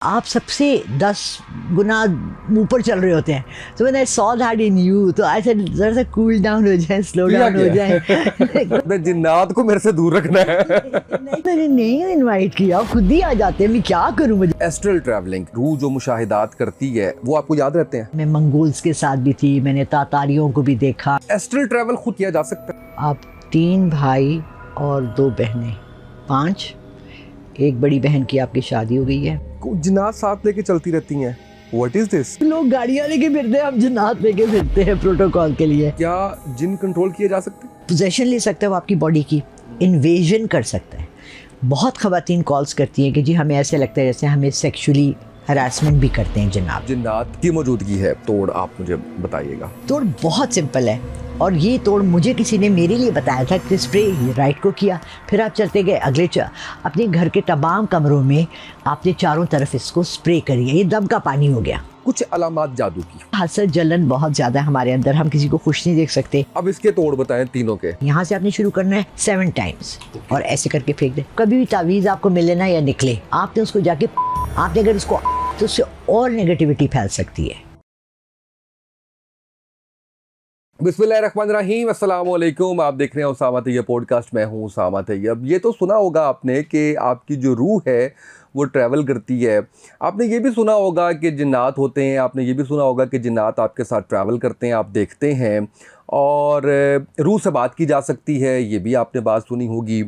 आप सबसे 10 गुना ऊपर चल रहे होते हैं। तो मैंने सॉ दैट इन यू, तो ऐसे जरा सा कूल डाउन हो जाए, स्लो डाउन हो जाए। मैं जिन्नात को मेरे से दूर रखना है। मैंने नहीं इनवाइट किया, खुद ही आ जाते हैं, मैं क्या करूं। मुझे एस्ट्रल ट्रैवलिंग, रूह जो मुशाहिदात करती है वो आपको याद रहते हैं? मैं मंगोल्स के साथ भी थी, मैंने तातारियों को भी देखा। एस्ट्रल ट्रैवल खुद किया जा सकता है? आप 3 भाई और 2 बहनें, 5, एक बड़ी बहन की आपकी शादी हो गई है। जिन्नात साथ लेके चलती रहती हैं। What is this? लोग गाड़ियां लेके फिरते हैं, हम जिन्नात लेके फिरते हैं प्रोटोकॉल के लिए। क्या जिन कंट्रोल किए जा सकते हैं? पोजेशन ले सकते हैं वो आपकी बॉडी की, इन्वेजन कर सकते हैं। बहुत ख़वातीन कॉल्स करती हैं कि जी हमें ऐसे लगता है जैसे हमें सेक्सुअली हरासमेंट भी करते हैं जनाब। जिन्नात की मौजूदगी है, तोड़ आप मुझे बताइएगा। तोड़ बहुत सिंपल है, और ये तोड़ मुझे किसी ने मेरे लिए बताया था कि स्प्रे राइट को किया, फिर आप चलते गए अगले अपने घर के तमाम कमरों में आपने चारों तरफ इसको स्प्रे करिए, ये दम का पानी हो गया। कुछ अलामात जादू की। हसद जलन बहुत ज़्यादा है हमारे अंदर, हम किसी को खुश नहीं देख सकते। अब इसके तोड़ बताएं तीनों के। यहाँ से आपने शुरू करना है 7 टाइम्स और ऐसे करके फेंक दे। कभी भी तावीज़ आपको मिले ना या निकले, आपने उसको जाके आपने अगर उसको तो उससे और नेगेटिविटी फैल सकती है। बिस्मिल्लाहिर्रहमानिर्रहीम, अस्सलाम वालेकुम। आप देख रहे हैं उसामा तैयब पॉडकास्ट। मैं हूं उसामा तैयब। ये तो सुना होगा आपने कि आपकी जो रूह है वो ट्रैवल करती है। आपने ये भी सुना होगा कि जिन्नात होते हैं। आपने ये भी सुना होगा कि जिन्नात आपके साथ ट्रैवल करते हैं, आप देखते हैं, और रूह से बात की जा सकती है, ये भी आपने बात सुनी होगी।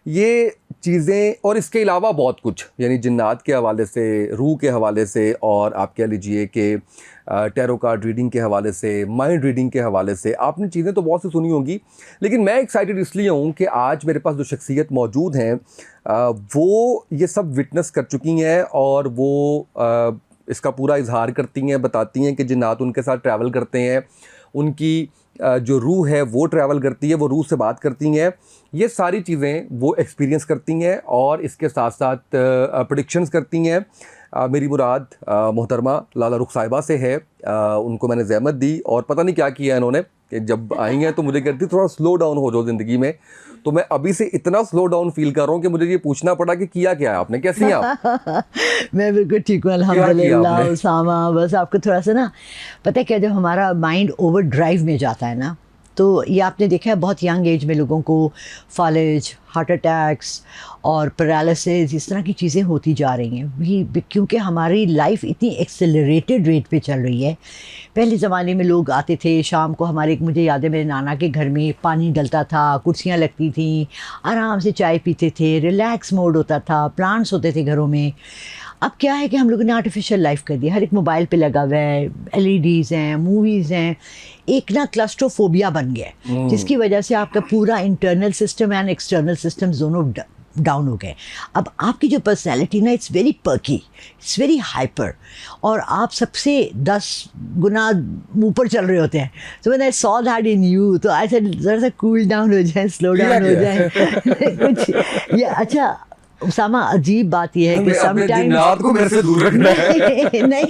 ये चीज़ें और इसके अलावा बहुत कुछ, यानी जिन्नात के हवाले से, रूह के हवाले से, और आप कह लीजिए कि टैरो कार्ड रीडिंग के हवाले से, माइंड रीडिंग के हवाले से आपने चीज़ें तो बहुत सी सुनी होंगी। लेकिन मैं एक्साइटेड इसलिए हूँ कि आज मेरे पास जो शख्सियत मौजूद हैं वो ये सब विटनेस कर चुकी हैं, और वो इसका पूरा इजहार करती हैं, बताती हैं कि जिन्नात उनके साथ ट्रैवल करते हैं, उनकी जो रूह है वो ट्रैवल करती है, वो रूह से बात करती हैं। ये सारी चीज़ें वो एक्सपीरियंस करती हैं, और इसके साथ साथ प्रेडिक्शंस करती हैं। मेरी मुराद मोहतरमा लाला रुख साहिबा से है। उनको मैंने ज़हमत दी और पता नहीं क्या किया इन्होंने कि जब आई हैं तो मुझे कहती थोड़ा स्लो डाउन हो जाओ ज़िंदगी में। तो मैं अभी से इतना स्लो डाउन फील कर रहा हूँ कि मुझे ये पूछना पड़ा कि किया क्या है आपने, कैसी हैं आप? मैं बिल्कुल ठीक हूँ अल्हम्दुलिल्लाह उसामा। बस आपको थोड़ा सा ना पता है क्या, जब हमारा माइंड ओवर ड्राइव में जाता है ना, तो ये आपने देखा है बहुत यंग एज में लोगों को फालिज, हार्ट अटैक्स और पैरालिसिस, इस तरह की चीज़ें होती जा रही हैं क्योंकि हमारी लाइफ इतनी एक्सेलरेटेड रेट पे चल रही है। पहले ज़माने में लोग आते थे शाम को, हमारे मुझे याद है मेरे नाना के घर में पानी डलता था, कुर्सियाँ लगती थीं, आराम से चाय पीते थे, रिलैक्स मोड होता था, प्लांट्स होते थे घरों में। अब क्या है कि हम लोगों ने आर्टिफिशियल लाइफ कर दी, हर एक मोबाइल पे लगा हुआ है, LEDs हैं, मूवीज़ हैं, एक ना क्लस्ट्रोफोबिया बन गया है, जिसकी वजह से आपका पूरा internal system and external system दोनों डाउन हो गए। अब आपकी जो पर्सनैलिटी ना, it's very perky, it's very hyper, और आप सबसे 10 गुना ऊपर चल रहे होते हैं। तो मैंने सॉ दैट इन यू, तो ऐसे ज़रा सा कूल डाउन हो जाए, स्लो डाउन हो जाए। कुछ ये अच्छा उसामा, अजीब बात यह है कि समटाइम्स को मेरे से दूर रखना है। नहीं,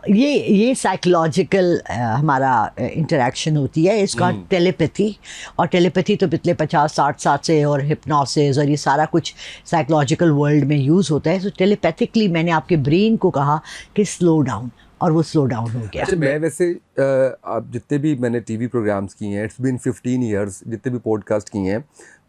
ये साइकोलॉजिकल हमारा इंटरेक्शन होती है, इसका टेलीपैथी, और टेलीपैथी तो पिछले 50-60 साल से, और हिप्नोसिस और ये सारा कुछ साइकोलॉजिकल वर्ल्ड में यूज़ होता है। तो टेलीपैथिकली मैंने आपके ब्रेन को कहा कि स्लो डाउन, और वो स्लो डाउन हो गया। अच्छा, मैं वैसे आप जितने भी मैंने TV प्रोग्राम्स किए हैं, इट्स बीन 15 ईयर्स, जितने भी पॉडकास्ट किए हैं,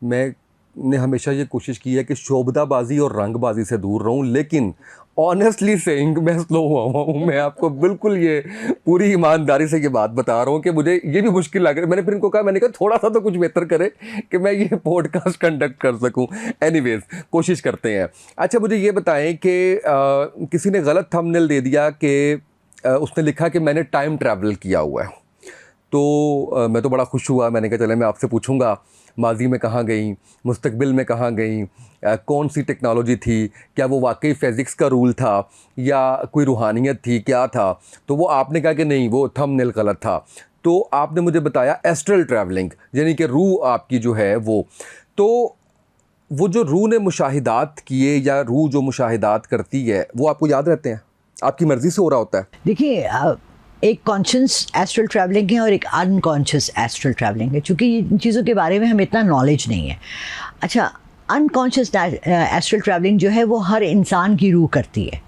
मैंने हमेशा ये कोशिश की है कि शोबदाबाजी और रंगबाजी से दूर रहूं, लेकिन ऑनेस्टली सेइंग मैं स्लो हुआ हूँ। मैं आपको बिल्कुल ये पूरी ईमानदारी से ये बात बता रहा हूँ कि मुझे ये भी मुश्किल लग रहा है। मैंने फिर इनको कहा, मैंने कहा थोड़ा सा तो कुछ बेहतर करे कि मैं ये पॉडकास्ट कंडक्ट कर सकूँ। एनीवेज, कोशिश करते हैं। अच्छा, मुझे ये बताएं कि किसी ने गलत थंबनेल दे दिया कि उसने लिखा कि मैंने टाइम ट्रैवल किया हुआ है। तो मैं तो बड़ा खुश हुआ। मैंने कहा चले मैं आपसे पूछूंगा, माजी में कहाँ गई, मुस्तकबिल में कहाँ गई, कौन सी टेक्नोलॉजी थी, क्या वो वाकई फिज़िक्स का रूल था या कोई रूहानियत थी, क्या था? तो वो आपने कहा कि नहीं, वो थंबनेल गलत था। तो आपने मुझे बताया एस्ट्रल ट्रैवलिंग, यानी कि रूह आपकी जो है वो जो रूह ने मुशाहिदात किए, या रूह जो मुशाहिदात करती है, वो आपको याद रहते हैं? आपकी मर्ज़ी से हो रहा होता है? देखिए, एक कॉन्शियस एस्ट्रल ट्रैवलिंग है और एक अनकॉन्शियस एस्ट्रल ट्रैवलिंग है, क्योंकि इन चीज़ों के बारे में हमें इतना नॉलेज नहीं है। अच्छा, अनकॉन्शियस एस्ट्रल ट्रैवलिंग जो है वो हर इंसान की रूह करती है।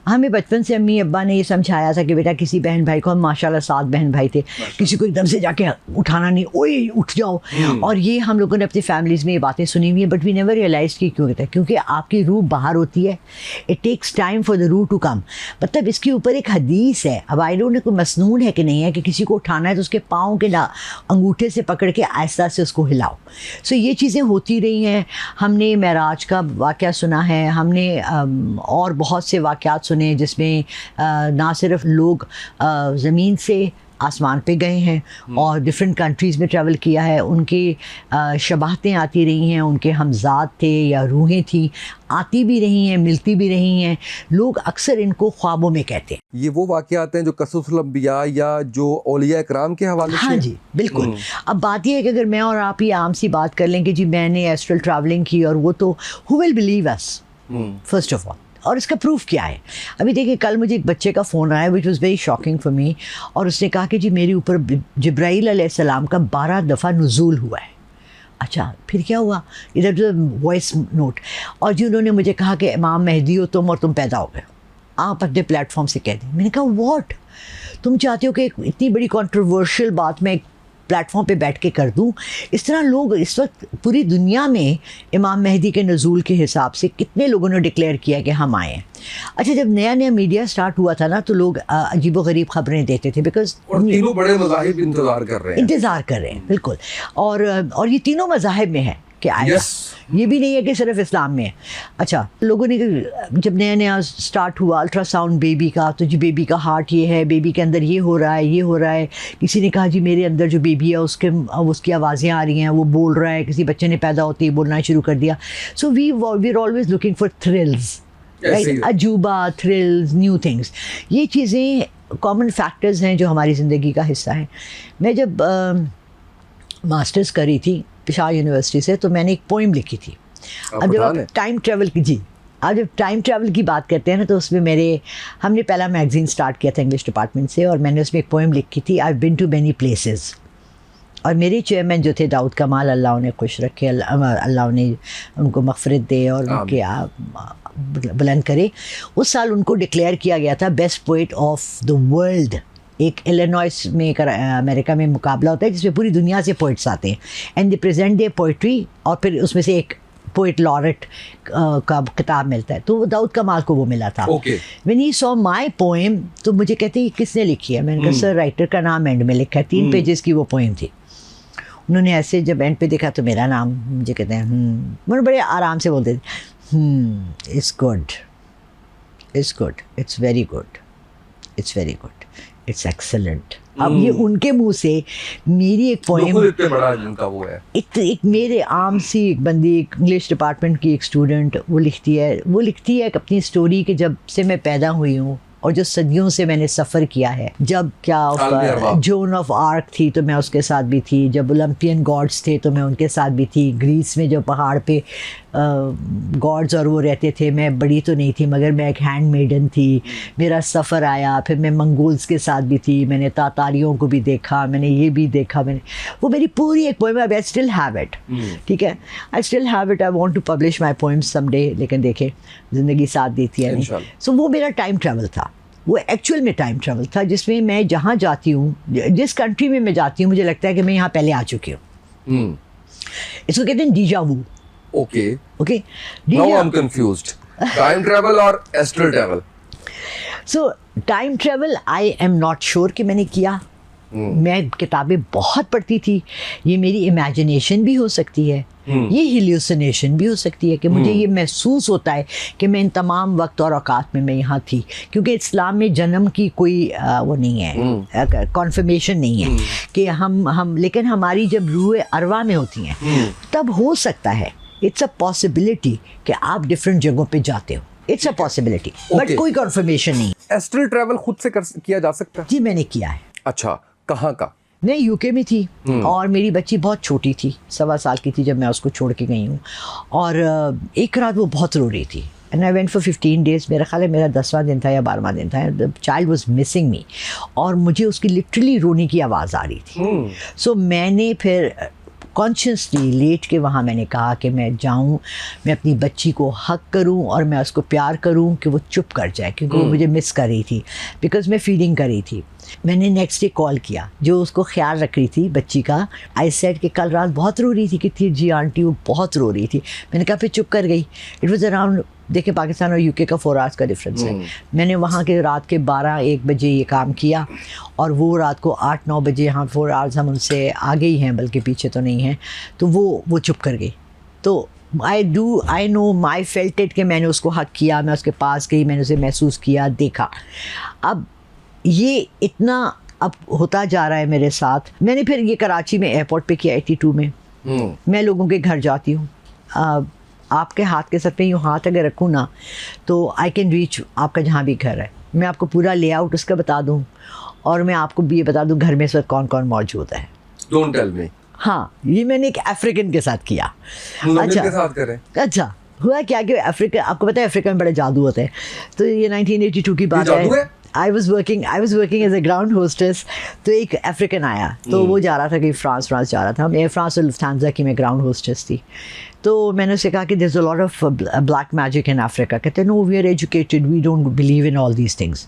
हमें बचपन से अम्मी अब्बा ने ये समझाया था कि बेटा किसी बहन भाई को, हम माशाल्लाह 7 बहन भाई थे, किसी को एकदम से जाके उठाना नहीं, ओए उठ जाओ। और ये हम लोगों ने अपनी फैमिलीज़ में ये बातें सुनी हुई है, बट वी नेवर रियलाइज की क्यों होता है, क्योंकि आपकी रूह बाहर होती है। It takes time for the rooh to come. मतलब इसके ऊपर एक हदीस है, अब आई डोंट नो कोई मसनून है कि नहीं है, कि किसी को उठाना है तो उसके पाँव के अंगूठे से पकड़ के आहिस्ता से उसको हिलाओ। सो ये चीज़ें होती रही हैं। हमने मेराज का वाक़या सुना है, हमने और बहुत से वाक़यात सुने जिसमें ना सिर्फ लोग ज़मीन से आसमान पे गए हैं और डिफरेंट कंट्रीज़ में ट्रैवल किया है, उनकी शबाहतें आती रही हैं, उनके हमजाद थे या रूहें थी, आती भी रही हैं, मिलती भी रही हैं। लोग अक्सर इनको ख्वाबों में कहते हैं। ये वो वाक़यात हैं जो क़ससुल अंबिया या जो औलिया इकराम के हवाले से? हाँ जी, बिल्कुल। अब बात यह है कि अगर मैं और आप ये आम सी बात कर लें कि जी मैंने एस्ट्रल ट्रैवलिंग की और वो, तो who will believe us first of all, और इसका प्रूफ क्या है? अभी देखिए, कल मुझे एक बच्चे का फ़ोन आया which was very shocking for me, और उसने कहा कि जी मेरे ऊपर जिब्राईल अलैहिस्सलाम का 12 दफ़ा नुज़ूल हुआ है। अच्छा, फिर क्या हुआ? इधर वॉइस नोट, और जी उन्होंने मुझे कहा कि इमाम मेहदी हो तुम और तुम पैदा हो गए, आप अपने प्लेटफॉर्म से कह दें। मैंने कहा व्हाट, तुम चाहते हो कि इतनी बड़ी कंट्रोवर्शियल बात मैं प्लेटफॉर्म पे बैठ के कर दूं? इस तरह लोग इस वक्त पूरी दुनिया में इमाम मेहदी के नज़ूल के हिसाब से कितने लोगों ने डिक्लेयर किया कि हम आए हैं। अच्छा, जब नया नया मीडिया स्टार्ट हुआ था ना, तो लोग अजीब व गरीब खबरें देते थे, बिकॉज तीनों बड़े मज़ाहिब इंतज़ार कर रहे हैं। बिल्कुल। और ये तीनों मज़ाहिब में है कि आए, ये भी नहीं है कि सिर्फ इस्लाम में है। अच्छा, लोगों ने जब नया नया स्टार्ट हुआ अल्ट्रासाउंड बेबी का, तो जी बेबी का हार्ट ये है, बेबी के अंदर ये हो रहा है, ये हो रहा है। किसी ने कहा जी मेरे अंदर जो बेबी है उसकी आवाज़ें आ रही हैं, वो बोल रहा है। किसी बच्चे ने पैदा होते ही बोलना शुरू कर दिया। So we are always looking for thrills, right? अजूबा, थ्रिल्स, न्यू थिंग्स, ये चीज़ें कॉमन फैक्टर्स हैं जो हमारी ज़िंदगी का हिस्सा हैं। मैं जब मास्टर्स करी थी पेशावर यूनिवर्सिटी से, तो मैंने एक पोइम लिखी थी। अब जब आप टाइम ट्रैवल की जब टाइम ट्रैवल की बात करते हैं ना, तो उसमें हमने पहला मैगज़ीन स्टार्ट किया था इंग्लिश डिपार्टमेंट से, और मैंने उसमें एक पोइम लिखी थी, I have been to many places. और मेरे चेयरमैन जो थे दाऊद कमाल, अल्लाह उन्हें खुश रखे, अल्लाह उन्हें उनको मग़फ़िरत दे और उनके बुलंद करे, उस साल उनको डिक्लेयर किया गया था best poet of the world. एक इलिनॉइस में एक अमेरिका में मुकाबला होता है जिसमें पूरी दुनिया से पोइट्स आते हैं, and they present their poetry, और फिर उसमें से एक पोइट लॉरेट का किताब मिलता है। तो दाऊद कमाल को वो मिला था। When he saw my poem, तो मुझे कहते हैं किसने लिखी है? मैंने कहा सर राइटर का नाम एंड में लिखा है, 3 पेजेस की वो पोएम थी। उन्होंने ऐसे जब एंड पे देखा तो मेरा नाम, मुझे कहते हैं मैंने बड़े आराम से बोलते थे, it's good, it's good, it's very good, it's very good, it's excellent. अब ये उनके मुंह से मेरी एक पोएम, इतने बड़ा जिनका वो है, एक मेरे आम सी एक बंदी, इंग्लिश डिपार्टमेंट की एक स्टूडेंट, वो लिखती है अपनी स्टोरी कि जब से मैं पैदा हुई हूँ और जो सदियों से मैंने सफ़र किया है। जब जोन ऑफ आर्क थी तो मैं उसके साथ भी थी, जब ओलंपियन गॉड्स थे तो मैं उनके साथ भी थी, ग्रीस में जो पहाड़ पे गॉड्स और वो रहते थे, मैं बड़ी तो नहीं थी मगर मैं एक हैंड मेडन थी। मेरा सफ़र आया, फिर मैं मंगोल्स के साथ भी थी, मैंने तातारियों को भी देखा, मैंने ये भी देखा, वो मेरी पूरी एक poem, I still have it, ठीक है, I still have it, I want to publish my poems someday, लेकिन देखे ज़िंदगी साथ देती है नहीं। सो वो मेरा टाइम ट्रैवल था, वो एक्चुअल में टाइम ट्रैवल था, जिसमें मैं जहाँ जाती हूँ, जिस कंट्री में मैं जाती हूँ, मुझे लगता है कि मैं यहाँ पहले आ चुकी हूँ। इसको कहते हैं deja vu. Okay, now I am confused, time travel और astral travel. So time travel I am not sure कि मैंने किया। मैं किताबें बहुत पढ़ती थी, ये मेरी इमेजिनेशन भी हो सकती है, ये हिल्यूसिनेशन भी हो सकती है कि मुझे ये महसूस होता है कि मैं इन तमाम वक्त और औकात में मैं यहाँ थी, क्योंकि इस्लाम में जन्म की कोई वो नहीं है, कॉन्फर्मेशन नहीं है कि हम लेकिन हमारी जब रूह अरवा में होती हैं तब हो सकता है, इट्स अ पॉसिबिलिटी कि आप डिफरेंट जगहों पे जाते हो, इट्स अ पॉसिबिलिटी, बट कोई कॉन्फर्मेशन नहीं। एस्ट्रल ट्रैवल खुद से किया जा सकता है? जी मैंने किया है। अच्छा, कहाँ का? मैं यूके में थी और मेरी बच्ची बहुत छोटी थी, 1.25 साल की थी जब मैं उसको छोड़ के गई हूँ, और एक रात वो बहुत रो रही थी, and I went for 15 days. मेरा ख्याल है मेरा 10वां दिन था या 12वां दिन था, द चाइल्ड वाज मिसिंग मी, और मुझे उसकी लिटरली रोने की आवाज़ आ रही थी। सो मैंने फिर कॉन्शियसली लेट के वहाँ मैंने कहा कि मैं जाऊँ, मैं अपनी बच्ची को हक करूँ और मैं उसको प्यार करूँ कि वो चुप कर जाए, क्योंकि वो मुझे मिस कर रही थी, बिकॉज मैं फीडिंग कर रही थी। मैंने नेक्स्ट डे कॉल किया, जो उसको ख्याल रख रही थी बच्ची का। आई सेड कि कल रात बहुत रो रही थी कि थी जी आंटी वो बहुत रो रही थी। मैंने कहा फिर चुप कर गई। इट वाज अराउंड, देखिए पाकिस्तान और यूके का 4 आवर्स का डिफरेंस है। मैंने वहाँ के रात के 12-1 बजे ये काम किया और वो रात को 8-9 बजे, यहाँ 4 आवर्स हम उनसे आगे ही हैं, बल्कि पीछे तो नहीं हैं, तो वो चुप कर गई। तो I know, I felt it कि मैंने उसको हक किया, मैं उसके पास गई, मैंने उसे महसूस किया, देखा। अब ये इतना अब होता जा रहा है मेरे साथ। मैंने फिर ये कराची में एयरपोर्ट पे किया 82 में। मैं लोगों के घर जाती हूँ, आपके हाथ के सर पे यूँ हाथ अगर रखूँ ना तो आई कैन रीच आपका जहाँ भी घर है। मैं आपको पूरा लेआउट उसका बता दूँ और मैं आपको भी ये बता दूँ घर में इस वक्त कौन कौन मौजूद है। Don't tell me. हाँ, ये मैंने एक अफ्रीकन के साथ किया। अच्छा के साथ करें। अच्छा, हुआ क्या कि अफ्रीका, आपको पता है अफ्रीका में बड़े जादू होते हैं। तो ये 1982 की बात है। I was working as a ground hostess. तो एक अफ्रीकन आया, तो वो जा रहा था कि फ्रांस जा रहा था। एयर फ्रांस और लुफ्थांसा की मैं ग्राउंड होस्टेस थी। तो मैंने उसे कहा कि there is a lot of black magic in Africa. कहते no, we are educated, we don't believe in all these things.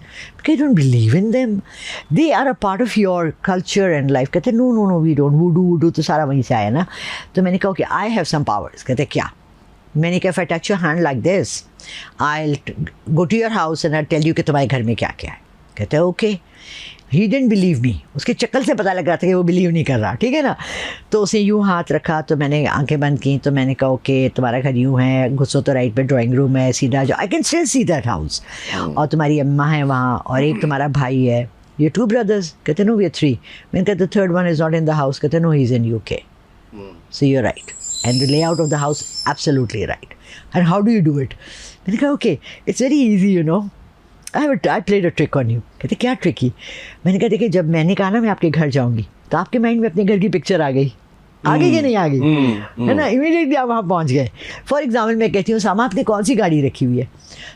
I don't believe in them, they are a part of your culture and life. कहते no no no we don't, voodoo तो सारा वहीं से आया ना। तो मैंने कहा कि आई हैव सम पावर्स। कहते क्या? मैंने कहा, if I touch your hand like this, I'll go to your house and I'll tell you कि तुम्हारे घर में क्या क्या है। कहते हैं okay. He didn't believe me, उसके चक्कर से पता लग रहा था कि वो बिलीव नहीं कर रहा, ठीक है ना। तो उसने यूँ हाथ रखा, तो मैंने आंखें बंद की, तो मैंने कहा ओके तुम्हारा घर यूँ है, घुसो तो राइट पे ड्राइंग रूम है, सीधा जाओ, I can still see that house, और तुम्हारी अम्मा है वहाँ और एक तुम्हारा भाई है, ये 2 brothers। कहते नो वी आर 3। मैंने कहा the third one is not in the house. कहते no he is in UK. So you are right and the layout of the house absolutely right, and how do you do it? मैंने कहा okay, it's very easy, you know, I played a trick on you। कहते क्या tricky? मैंने कहा देखिए, जब मैंने कहा ना मैं आपके घर जाऊंगी, तो आपके माइंड में अपने घर की पिक्चर आ गई, आगे कि नहीं आ गई, है ना। इमीडिएटली आप वहाँ पहुँच गए। फॉर एग्जाम्पल मैं कहती हूँ सामा आपने कौन सी गाड़ी रखी हुई है,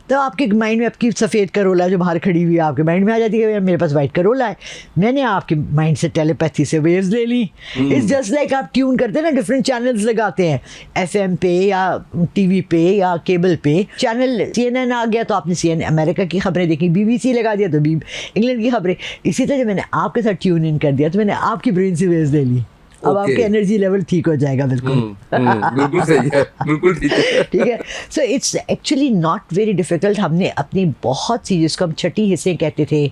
तो आपके माइंड में आपकी सफ़ेद करोला जो बाहर खड़ी हुई है आपके माइंड में आ जाती है मेरे पास वाइट करोला है। मैंने आपके माइंड से टेलीपैथी से वेव्स ले ली। इट्स जस्ट लाइक आप ट्यून करते हैं ना, डिफरेंट चैनल्स लगाते हैं, FM पे या TV पे या केबल पे। चैनल CNN आ गया तो आपने CNN अमेरिका की खबरें देखी, BBC लगा दिया तो इंग्लैंड की खबरें। इसी तरह मैंने आपके साथ ट्यून इन कर दिया तो मैंने आपकी ब्रेन से वेव्स ले ली। अब आपकी एनर्जी लेवल ठीक हो जाएगा। बिल्कुल बिल्कुल सही है, बिल्कुल ठीक है। ठीक है। So it's actually not very difficult. हमने अपनी बहुत सी, जिसको हम छठी हिस्से कहते थे,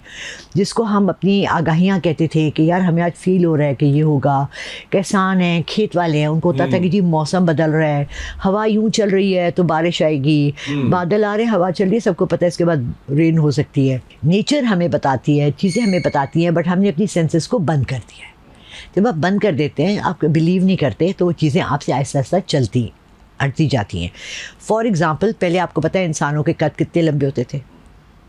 जिसको हम अपनी आगाहियाँ कहते थे कि यार हमें आज फील हो रहा है कि ये होगा, किसान हैं, खेत वाले हैं, उनको होता था कि जी मौसम बदल रहा है, हवा यूँ चल रही है तो बारिश आएगी, बादल आ रहे हैं, हवा चल रही है, सबको पता है इसके बाद रेन हो सकती है। नेचर हमें बताती है, चीज़ें हमें बताती हैं, बट हमने अपनी सेंसेस को बंद कर दिया है। जब आप बंद कर देते हैं, आप बिलीव नहीं करते, तो वो चीज़ें आपसे आहिस्ता आहिस्ता अटती जाती हैं। फॉर एग्ज़ाम्पल, पहले आपको पता है इंसानों के कद कितने लंबे होते थे।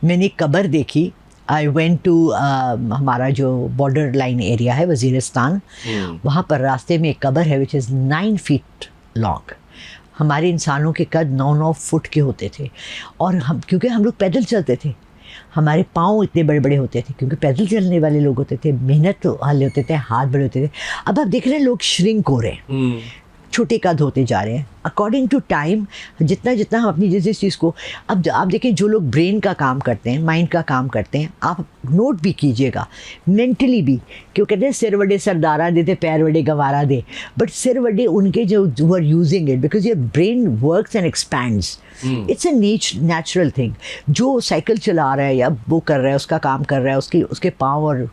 मैंने एक कब्र देखी, आई वेंट टू हमारा जो बॉर्डर लाइन एरिया है वज़ीरिस्तान, वहाँ पर रास्ते में एक कब्र है विच इज़ 9 feet लॉन्ग। हमारे इंसानों के कद 9-9 फुट के होते थे, और हम, क्योंकि हम लोग पैदल चलते थे, हमारे पाँव इतने बड़े बड़े होते थे, क्योंकि पैदल चलने वाले लोग होते थे, मेहनत वाले होते थे, हाथ बड़े होते थे। अब आप देख रहे हैं लोग श्रिंक हो रहे हैं, छोटे कद होते जा रहे हैं अकॉर्डिंग टू टाइम। जितना जितना हम अपनी जिस चीज़ को, अब आप देखें जो लोग ब्रेन का काम करते हैं, माइंड का काम करते हैं, आप नोट भी कीजिएगा मेंटली भी, क्यों कहते हैं सिर वडे सरदारा दे थे, पैर वडे गंवारा दे, बट सिर वडे उनके जो are using it, because your brain works and expands. It's a natural thing. जो साइकिल चला रहा है या वो कर रहा है, उसका काम कर रहा है, उसके पाँव और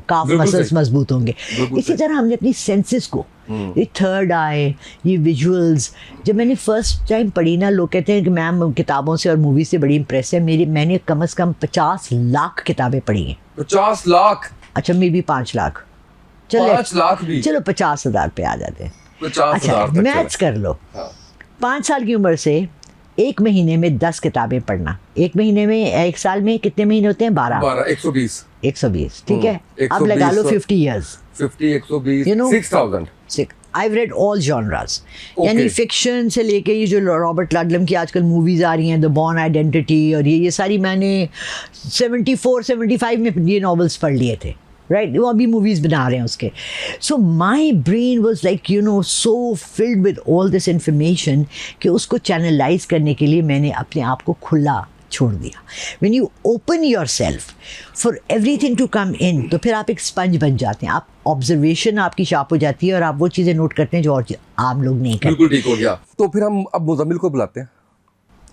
काफ मसल्स मजबूत होंगे। इसी तरह हमने अपनी सेंसेस को, ये थर्ड आई, ये विजुअल्स, जब मैंने फर्स्ट टाइम पढ़ी ना, लोग कहते हैं कि मैम किताबों से और मूवी से बड़ी इम्प्रेस है। मैंने कम से कम 50 लाख किताबें पढ़ी हैं। 50 लाख? अच्छा, मे भी 5 लाख, चलो 5 लाख भी, चलो 50,000 पे आ जाते हैं। 50,000। अच्छा, मैथ्स कर लो। 5 साल की उम्र से 1 महीने में 10 किताबें पढ़ना, 1 महीने में, 1 साल में कितने महीने होते हैं? 12, 120, ठीक है। अब लगा लो 50 years, 50, 120, you know, 6,000। I've read all genres, यानी फिक्शन से लेके ये जो रॉबर्ट लडलम की आजकल मूवीज़ आ रही हैं, द बॉर्न आइडेंटिटी, और ये सारी मैंने 74-75 में ये नॉवेल्स पढ़ लिए थे। राइट, वो अभी मूवीज़ बना रहे हैं उसके. So my brain was like you know so filled with all this information कि उसको चैनलाइज करने के लिए मैंने अपने आप को खुला छोड़ दिया. When you open yourself for everything to come in, तो फिर आप एक स्पंज बन जाते हैं. आप ऑब्जर्वेशन आपकी शार्प हो जाती है और आप वो चीज़ें नोट करते हैं जो और आम लोग नहीं करते. बिल्कुल ठीक हो गया. तो फिर हम अब मुजम्मिल को बुलाते हैं.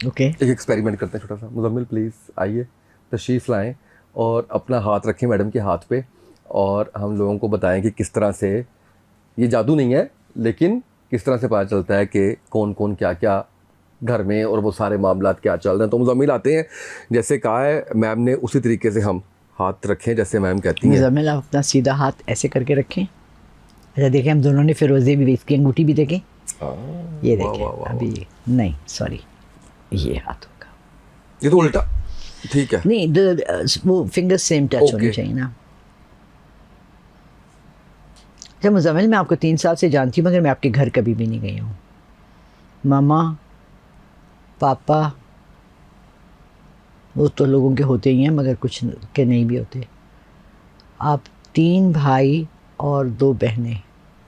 ओके, एक एक्सपेरिमेंट करते हैं छोटा सा. मुजम्मिल प्लीज़ आइए, तशरीफ़ लाएं और अपना हाथ रखें मैडम के हाथ पे और हम लोगों को बताएं कि किस तरह से, ये जादू नहीं है लेकिन किस तरह से पता चलता है कि कौन कौन क्या क्या घर में और वो सारे मामलात क्या चल रहे हैं. तो मुजम्मिल आते हैं, जैसे कहा है मैम ने उसी तरीके से हम हाथ रखें जैसे मैम कहती हैं. मुजम्मिल आप अपना सीधा हाथ ऐसे करके रखें. अच्छा देखें, हम दोनों ने फिरोज़े भी, इसकी अंगूठी भी देखें. ये देखें. अभी नहीं, सॉरी, ये हाथ होगा. ये तो उल्टा. ठीक है. नहीं, वो फिंगर सेम टच होनी चाहिए ना. अच्छा मुजम्मिल, मैं आपको 3 साल से जानती हूँ मगर मैं आपके घर कभी भी नहीं गई हूँ. मामा पापा वो तो लोगों के होते ही हैं मगर कुछ के नहीं भी होते. आप 3 भाई और 2 बहनें,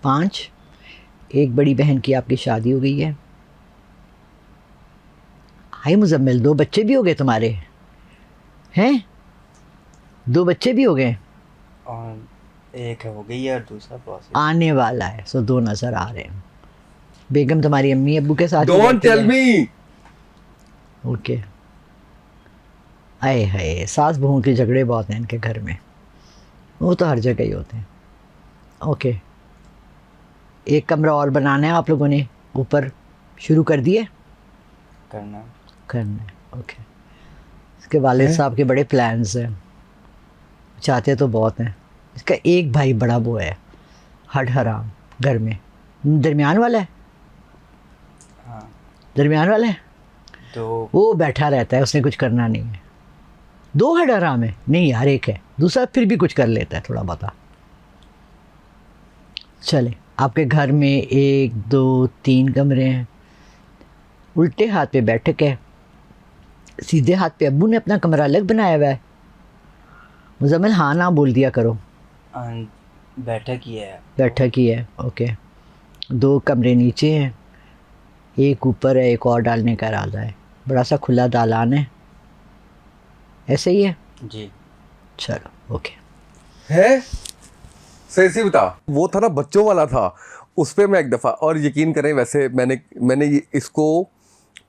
5. एक बड़ी बहन की आपकी शादी हो गई है. हाय मुजम्मिल, 2 बच्चे भी हो गए तुम्हारे हैं? 2 बच्चे भी हो गए? एक हो गई है और दूसरा प्रोसेस आने वाला है. सो 2 नज़र आ रहे हैं. बेगम तुम्हारी अम्मी अब्बू के साथ? Don't tell me. ओके. आए हाय, सास बहू के झगड़े बहुत हैं इनके घर में. वो तो हर जगह ही होते हैं. ओके, एक कमरा और बनाना है आप लोगों ने, ऊपर शुरू कर दिए? करना है. ओके. इसके वालिद साहब के बड़े प्लान्स हैं, चाहते तो बहुत हैं. इसका एक भाई बड़ा वो है हड हराम घर में. दरमियान वाला है? हाँ, दरमियान वाला है. तो वो बैठा रहता है, उसने कुछ करना नहीं है. 2 हड हराम है? नहीं यार, एक है. दूसरा फिर भी कुछ कर लेता है थोड़ा बहुत. चले, आपके घर में 1 2 3 कमरे हैं. उल्टे हाथ पे बैठक है, सीधे हाथ पे अब्बू ने अपना कमरा अलग बनाया हुआ है. मुजम्मिल हाँ ना बोल दिया करो. बैठक ही है. बैठक ही है. ओके. 2 कमरे नीचे हैं, एक ऊपर है, एक और डालने का इरादा है. बड़ा सा खुला दालान है. ऐसे ही है जी. चलो ओके. है सही बता. वो था ना बच्चों वाला था, उस पर मैं एक दफ़ा, और यकीन करें वैसे मैंने इसको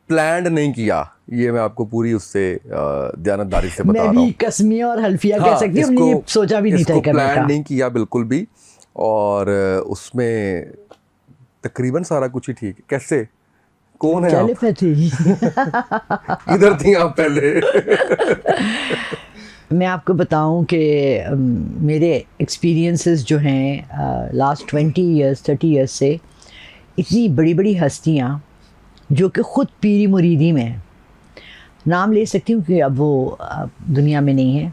प्लान्ड नहीं किया. ये मैं आपको पूरी उससे दयानतदारी से बता रहा हूँ. मैं भी कसमिया और हल्फिया कह सकती हूँ. हमने सोचा भी नहीं था करने का. प्लान नहीं किया बिल्कुल भी. और उसमें तकरीबन सारा कुछ ही ठीक. कैसे, कौन है आप? इधर थी आप पहले. मैं आपको बताऊं कि मेरे एक्सपीरियंसेस जो हैं लास्ट 20 इयर्स 30 इयर्स से, इतनी बड़ी बड़ी हस्तियां जो कि ख़ुद पीरी मुरीदी में हैं. नाम ले सकती हूँ कि अब वो दुनिया में नहीं है.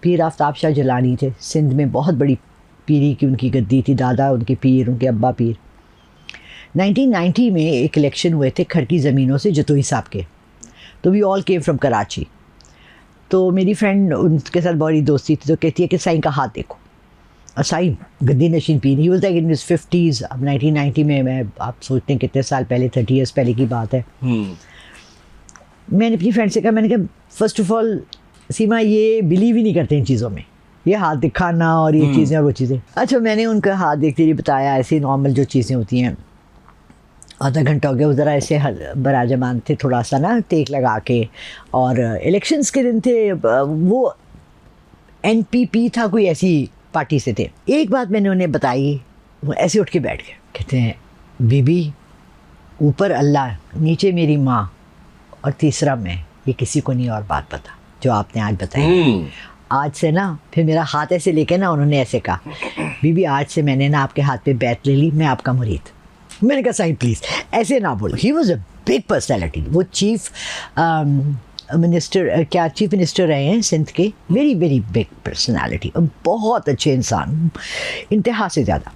पीर आफ्ताब शाह जलानी थे, सिंध में बहुत बड़ी पीरी की उनकी गद्दी थी. दादा उनके पीर, उनके अब्बा पीर. 1990 में एक इलेक्शन हुए थे खड़की ज़मीनों से जतोई साहब के. तो we all came from Karachi. तो मेरी फ्रेंड उनके साथ बड़ी दोस्ती थी, तो कहती है कि साईं का हाथ देखो. और साईं गद्दी नशीन पीर, he was like in his 50s. अब 1990 में, मैं आप सोचते हैं कितने साल पहले, 30 इयर्स पहले की बात है. मैंने अपनी फ्रेंड से कहा, मैंने कहा फर्स्ट ऑफ ऑल सीमा, ये बिलीव ही नहीं करते इन चीज़ों में, ये हाथ दिखाना और ये चीज़ें और वो चीज़ें. अच्छा, मैंने उनका हाथ देखते ही बताया ऐसे नॉर्मल जो चीज़ें होती हैं. आधा घंटा हो गया, वो ज़रा ऐसे बराजमान थे, थोड़ा सा ना टेक लगा के. और इलेक्शंस के दिन थे, वो NPP था, कोई ऐसी पार्टी से थे. एक बात मैंने उन्हें बताई, वो ऐसे उठ के बैठ गए. कहते हैं बीबी, ऊपर अल्लाह, नीचे मेरी माँ और तीसरा मैं, ये किसी को नहीं और बात पता जो आपने आज बताई. आज से ना, फिर मेरा हाथ ऐसे लेके ना उन्होंने ऐसे कहा, बीबी आज से मैंने ना आपके हाथ पे बैत ले ली, मैं आपका मुरीद. मैंने कहा साईं प्लीज़ ऐसे ना बोलो. He was a big personality. वो चीफ मिनिस्टर, क्या चीफ मिनिस्टर रहे हैं सिंध के. वेरी वेरी बिग पर्सनैलिटी, बहुत अच्छे इंसान, इंतहा से ज़्यादा.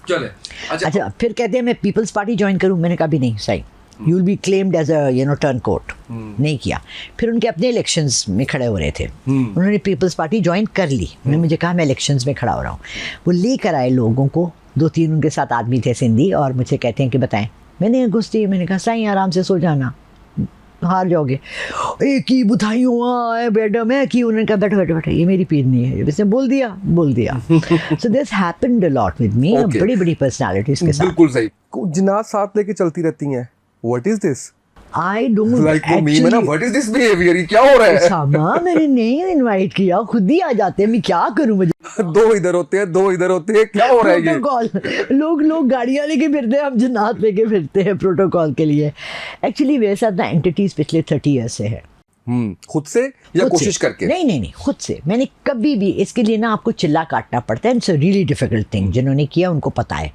चले. अच्छा, फिर कहते हैं मैं पीपल्स पार्टी ज्वाइन करूं. मैंने कहा भी नहीं साईं, you will be claimed as a turncoat. नहीं किया। फिर उनके अपने इलेक्शंस में खड़े हो रहे थे, उन्होंने पीपल्स पार्टी ज्वाइन कर ली। उन्होंने मुझे कहा मैं इलेक्शंस में खड़ा हो रहा हूँ। वो लेकर आए लोगों को, 2-3 उनके साथ आदमी थे सिंधी, और मुझे कहते हैं कि बताएं। मैंने घुसती, मैंने कहा साईं आराम से सो जाना, हार जाओगे। एक ही बुधाई हुआ है बेटा मैं कि, उन्होंने कहा बैठो बैठो बैठो, ये मेरी पीर नहीं है। इसने बोल दिया। So this happened a lot with me, बड़ी बड़ी पर्सनालिटीज के साथ। बिल्कुल सही। जिन्नात साथ लेके चलती रहती हैं, what is this? I don't like वो मीम है ना, व्हाट इज दिस बिहेवियर, ये क्या हो रहा है? सामा मैंने नहीं इनवाइट किया, खुद ही आ जाते हैं, मैं क्या करूं? मुझे दो इधर होते हैं, क्या हो रहा है ये? प्रोटोकॉल, लोग गाड़ियां लेके फिरते हैं, हम जन्नात लेके फिरते हैं प्रोटोकॉल के लिए। एक्चुअली मेरे साथ ना एंटिटीज पिछले 30 ईयर से है। खुद से या कोशिश करके? नहीं, खुद से। मैंने कभी भी, इसके लिए ना आपको चिल्ला काटना पड़ता है, it's a really difficult thing. जिन्होंने किया उनको पता है।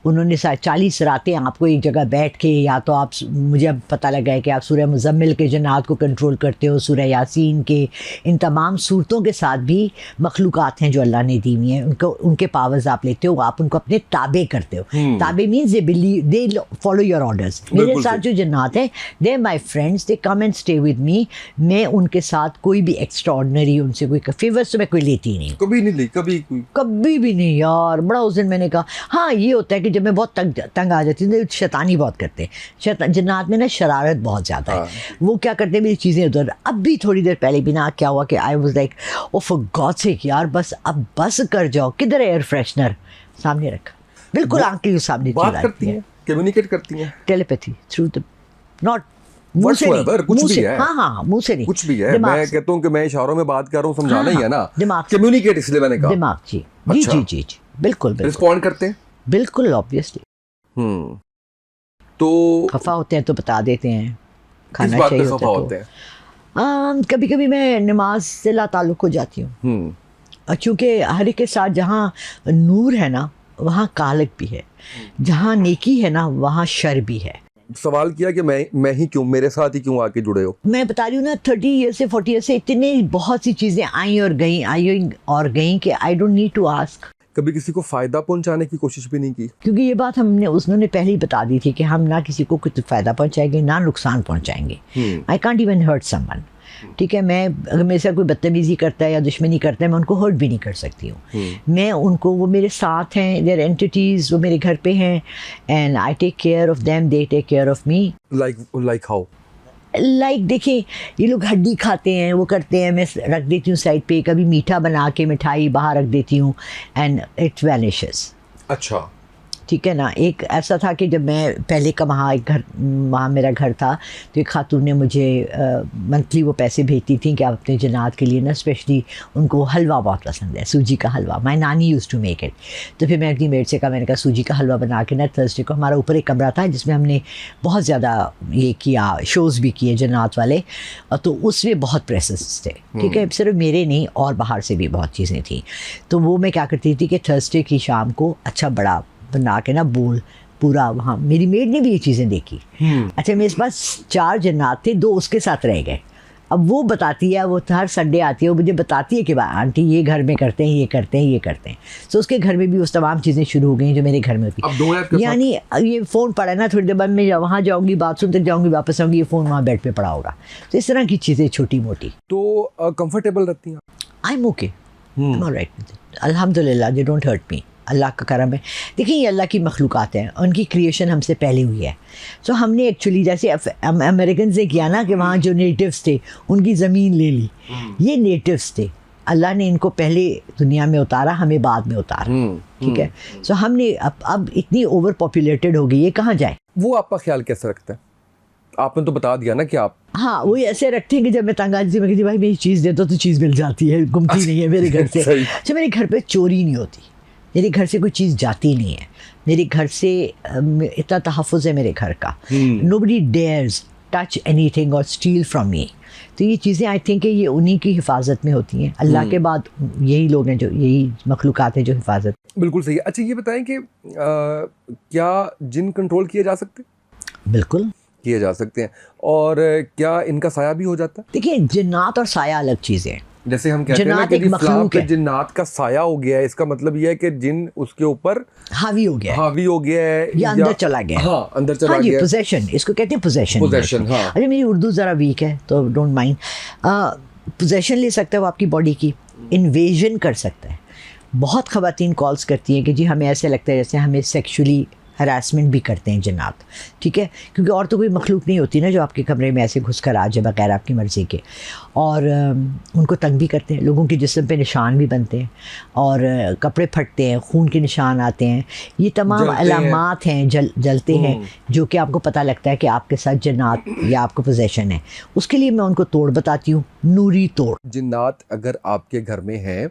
उन्होंने 40 रातें आपको एक जगह बैठ के, या तो आप, मुझे अब पता लगा है कि आप सूरह मुज़म्मिल के जन्नात को कंट्रोल करते हो, सूरह यासीन के, इन तमाम सूरतों के साथ भी मखलूक़ात हैं जो अल्लाह ने दी हुई हैं, उनके पावर्स आप लेते हो, आप उनको अपने ताबे करते हो। ताबे means they follow your orders. मेरे साथ जो जन्नात हैं, they my friends, they come and stay with me. मैं उनके साथ कोई भी एक्स्ट्रा ऑर्डिनरी, उनसे कोई फेवर्स तो मैं कोई लेती नहीं। कभी नहीं ली? कभी भी नहीं यार। बड़ा उस दिन मैंने कहा, हाँ ये होता है कि जब मैं बहुत तंग आ जाती हूँ, शैतानी बहुत करते हैं। जन्नात में ना शरारत बहुत ज़्यादा है। वो क्या करते हैं, मेरी चीज़ें उधर। अब भी थोड़ी देर पहले भी ना क्या हुआ कि I was like, oh for God sake यार, बस कर जाओ, किधर है एयर फ्रेशनर? सामने रखा, बिल्कुल आंखें के सामने। बात करती हैं, कम्युनिकेट करती हैं, टेलीपैथी थ्रू द नॉट कुछ भी है। हाँ, मुंह से नहीं, कुछ भी है। मैं कहता हूँ कि मैं इशारों में बात कर रहा हूँ, समझाना ही है ना, दिमाग, कम्युनिकेट, इसलिए मैंने कहा दिमाग। जी बिल्कुल रिस्पॉन्ड करते हैं, बिल्कुल ऑब्वियसली। तो खफा होते हैं तो बता देते हैं, खाना बात चाहिए खफा होते हैं? कभी कभी मैं नमाज से ला ताल्लुक हो जाती हूँ, चूँकि हर एक के साथ जहाँ नूर है ना, वहाँ कालक भी है, जहाँ नेकी है ना, वहाँ शर भी है। सवाल किया कि मैं ही क्यों, मेरे साथ ही क्यों आके जुड़े हो? मैं बता रही हूँ ना, 30 ईयर से 40 ईयर से इतनी बहुत सी चीज़ें आई और गई कि I don't need to ask. कभी किसी को फ़ायदा पहुंचाने की कोशिश भी नहीं की? क्योंकि ये बात उन्होंने पहले ही बता दी थी कि हम ना किसी को कुछ फ़ायदा पहुंचाएंगे, ना नुकसान पहुंचाएंगे। I can't even hurt someone. ठीक है, मैं अगर मेरे साथ कोई बदतमीज़ी करता है या दुश्मनी करता है, मैं उनको हर्ट भी नहीं कर सकती हूँ। मैं उनको, वो मेरे साथ हैं, देयर एंटिटीज़, वो मेरे घर पे हैं, and I take care of them, they take care of me. Like how? Like देखिए, ये लोग हड्डी खाते हैं, वो करते हैं, मैं रख देती हूँ साइड पे, कभी मीठा बना के मिठाई बाहर रख देती हूँ, एंड इट वैनिशेस। अच्छा, ठीक है ना। एक ऐसा था कि जब मैं पहले का वहाँ मेरा घर था, तो एक खातून ने मुझे मंथली वो पैसे भेजती थी कि आप अपने जन्नात के लिए ना, स्पेशली उनको हलवा बहुत पसंद है, सूजी का हलवा। माई नानी यूज़ टू मेक इट। तो फिर मैं अपनी मेड से कहा, मैंने कहा सूजी का हलवा बना के ना, थर्सडे को, हमारा ऊपर एक कमरा था जिसमें हमने बहुत ज़्यादा ये किया, शोज़ भी किए जन्नात वाले, और तो उसमें बहुत प्रेसेस थे। ठीक है, सिर्फ मेरे नहीं, और बाहर से भी बहुत चीज़ें थी। तो वो मैं क्या करती थी कि थर्सडे की शाम को अच्छा बड़ा बना के ना, बोल पूरा, वहाँ मेरी मेड ने भी ये चीज़ें देखी। अच्छा, मेरे पास 4 जन्नात थे, 2 उसके साथ रह गए। अब वो बताती है, वो हर संडे आती है, वो मुझे बताती है कि आंटी ये घर में करते हैं, ये करते हैं, ये करते हैं। तो उसके घर में भी उस तमाम चीज़ें शुरू हो गई जो मेरे घर में होती। यानी ये फ़ोन पड़ा है ना, थोड़ी देर बाद मैं वहाँ जाऊँगी, बाथरूम तक जाऊँगी, वापस आऊँगी, ये फ़ोन वहाँ बेड पे पड़ा होगा। तो इस तरह की चीज़ें छोटी मोटी। तो कंफर्टेबल रहती हैं? I am okay, I am alright with it, अल्हम्दुलिल्लाह, दे डोंट हर्ट मी। अल्लाह का करम है। देखिए, ये अल्लाह की मखलूक़ात हैं, उनकी क्रिएशन हमसे पहले हुई है। सो हमने एक्चुअली, जैसे अमेरिकन से किया ना, कि वहाँ जो नेटिव्स थे उनकी ज़मीन ले ली। ये नेटिव्स थे, अल्लाह ने इनको पहले दुनिया में उतारा, हमें बाद में उतारा। ठीक है। सो हमने अब इतनी ओवर पॉपुलेटेड हो गई है, कहाँ जाए? वो आपका ख्याल कैसे रखते हैं? आपने तो बता दिया ना कि आप, हाँ, वो ऐसे रखते हैं कि जब मैं तंग आती मैं कहती भाई मेरी चीज़ दे दो, तो चीज़ मिल जाती है, गुमती नहीं है मेरे घर से। अच्छा, मेरे घर पे चोरी नहीं होती, मेरे घर से कोई चीज़ जाती नहीं है, मेरे घर से इतना तहफ़्फ़ुज़ है मेरे घर का। नोबडी डेयर्स टच एनीथिंग और स्टील फ्रॉम मी। तो ये चीज़ें आई थिंक ये उन्हीं की हिफाजत में होती हैं। अल्लाह के बाद यही लोग हैं, जो यही मखलूक़ात हैं जो हिफाजत। बिल्कुल सही है। अच्छा, ये बताएं कि क्या जिन कंट्रोल किए जा सकते? बिल्कुल किए जा सकते हैं। और क्या इनका साया भी हो जाता है? देखिए, जिन्नात और साया अलग चीज़ें हैं। जैसे हम कहते हैं ना जन्नात कि एक इस्लाम मखलूक पे है, जिन्नात का साया हो गया है, इसका मतलब ये है कि जिन उसके ऊपर हावी हो गया है हावी हो गया है या अंदर चला गया है। हाँ, अंदर चला हाँ जी, गया है। पोजेशन, इसको कहते हैं पोजेशन। Possession, हाँ। अरे मेरी उर्दू ज़रा वीक है तो डोंट माइंड। पोजेशन ले सकता है वो आपकी बॉडी की, इन्वेजन कर सकता है। बहुत ख़वातीन कॉल्स करती हैं कि जी हमें ऐसे लगता है जैसे हमें सेक्सुअली हरासमेंट भी करते हैं जन्नात, ठीक है, क्योंकि और तो कोई मखलूक नहीं होती ना जो आपके कमरे में ऐसे घुस कर आ जाए बगैर आपकी मर्ज़ी के, और उनको तंग भी करते हैं, लोगों के जिस्म पे निशान भी बनते हैं, और कपड़े फटते हैं, खून के निशान आते हैं, ये तमाम अलामात हैं, जलते हैं, जो कि आपको पता लगता है कि आपके साथ जन्नात या आपको पोजेशन है। उसके लिए मैं उनको तोड़ बताती हूँ, नूरी तोड़। जिन्नात अगर आपके घर में है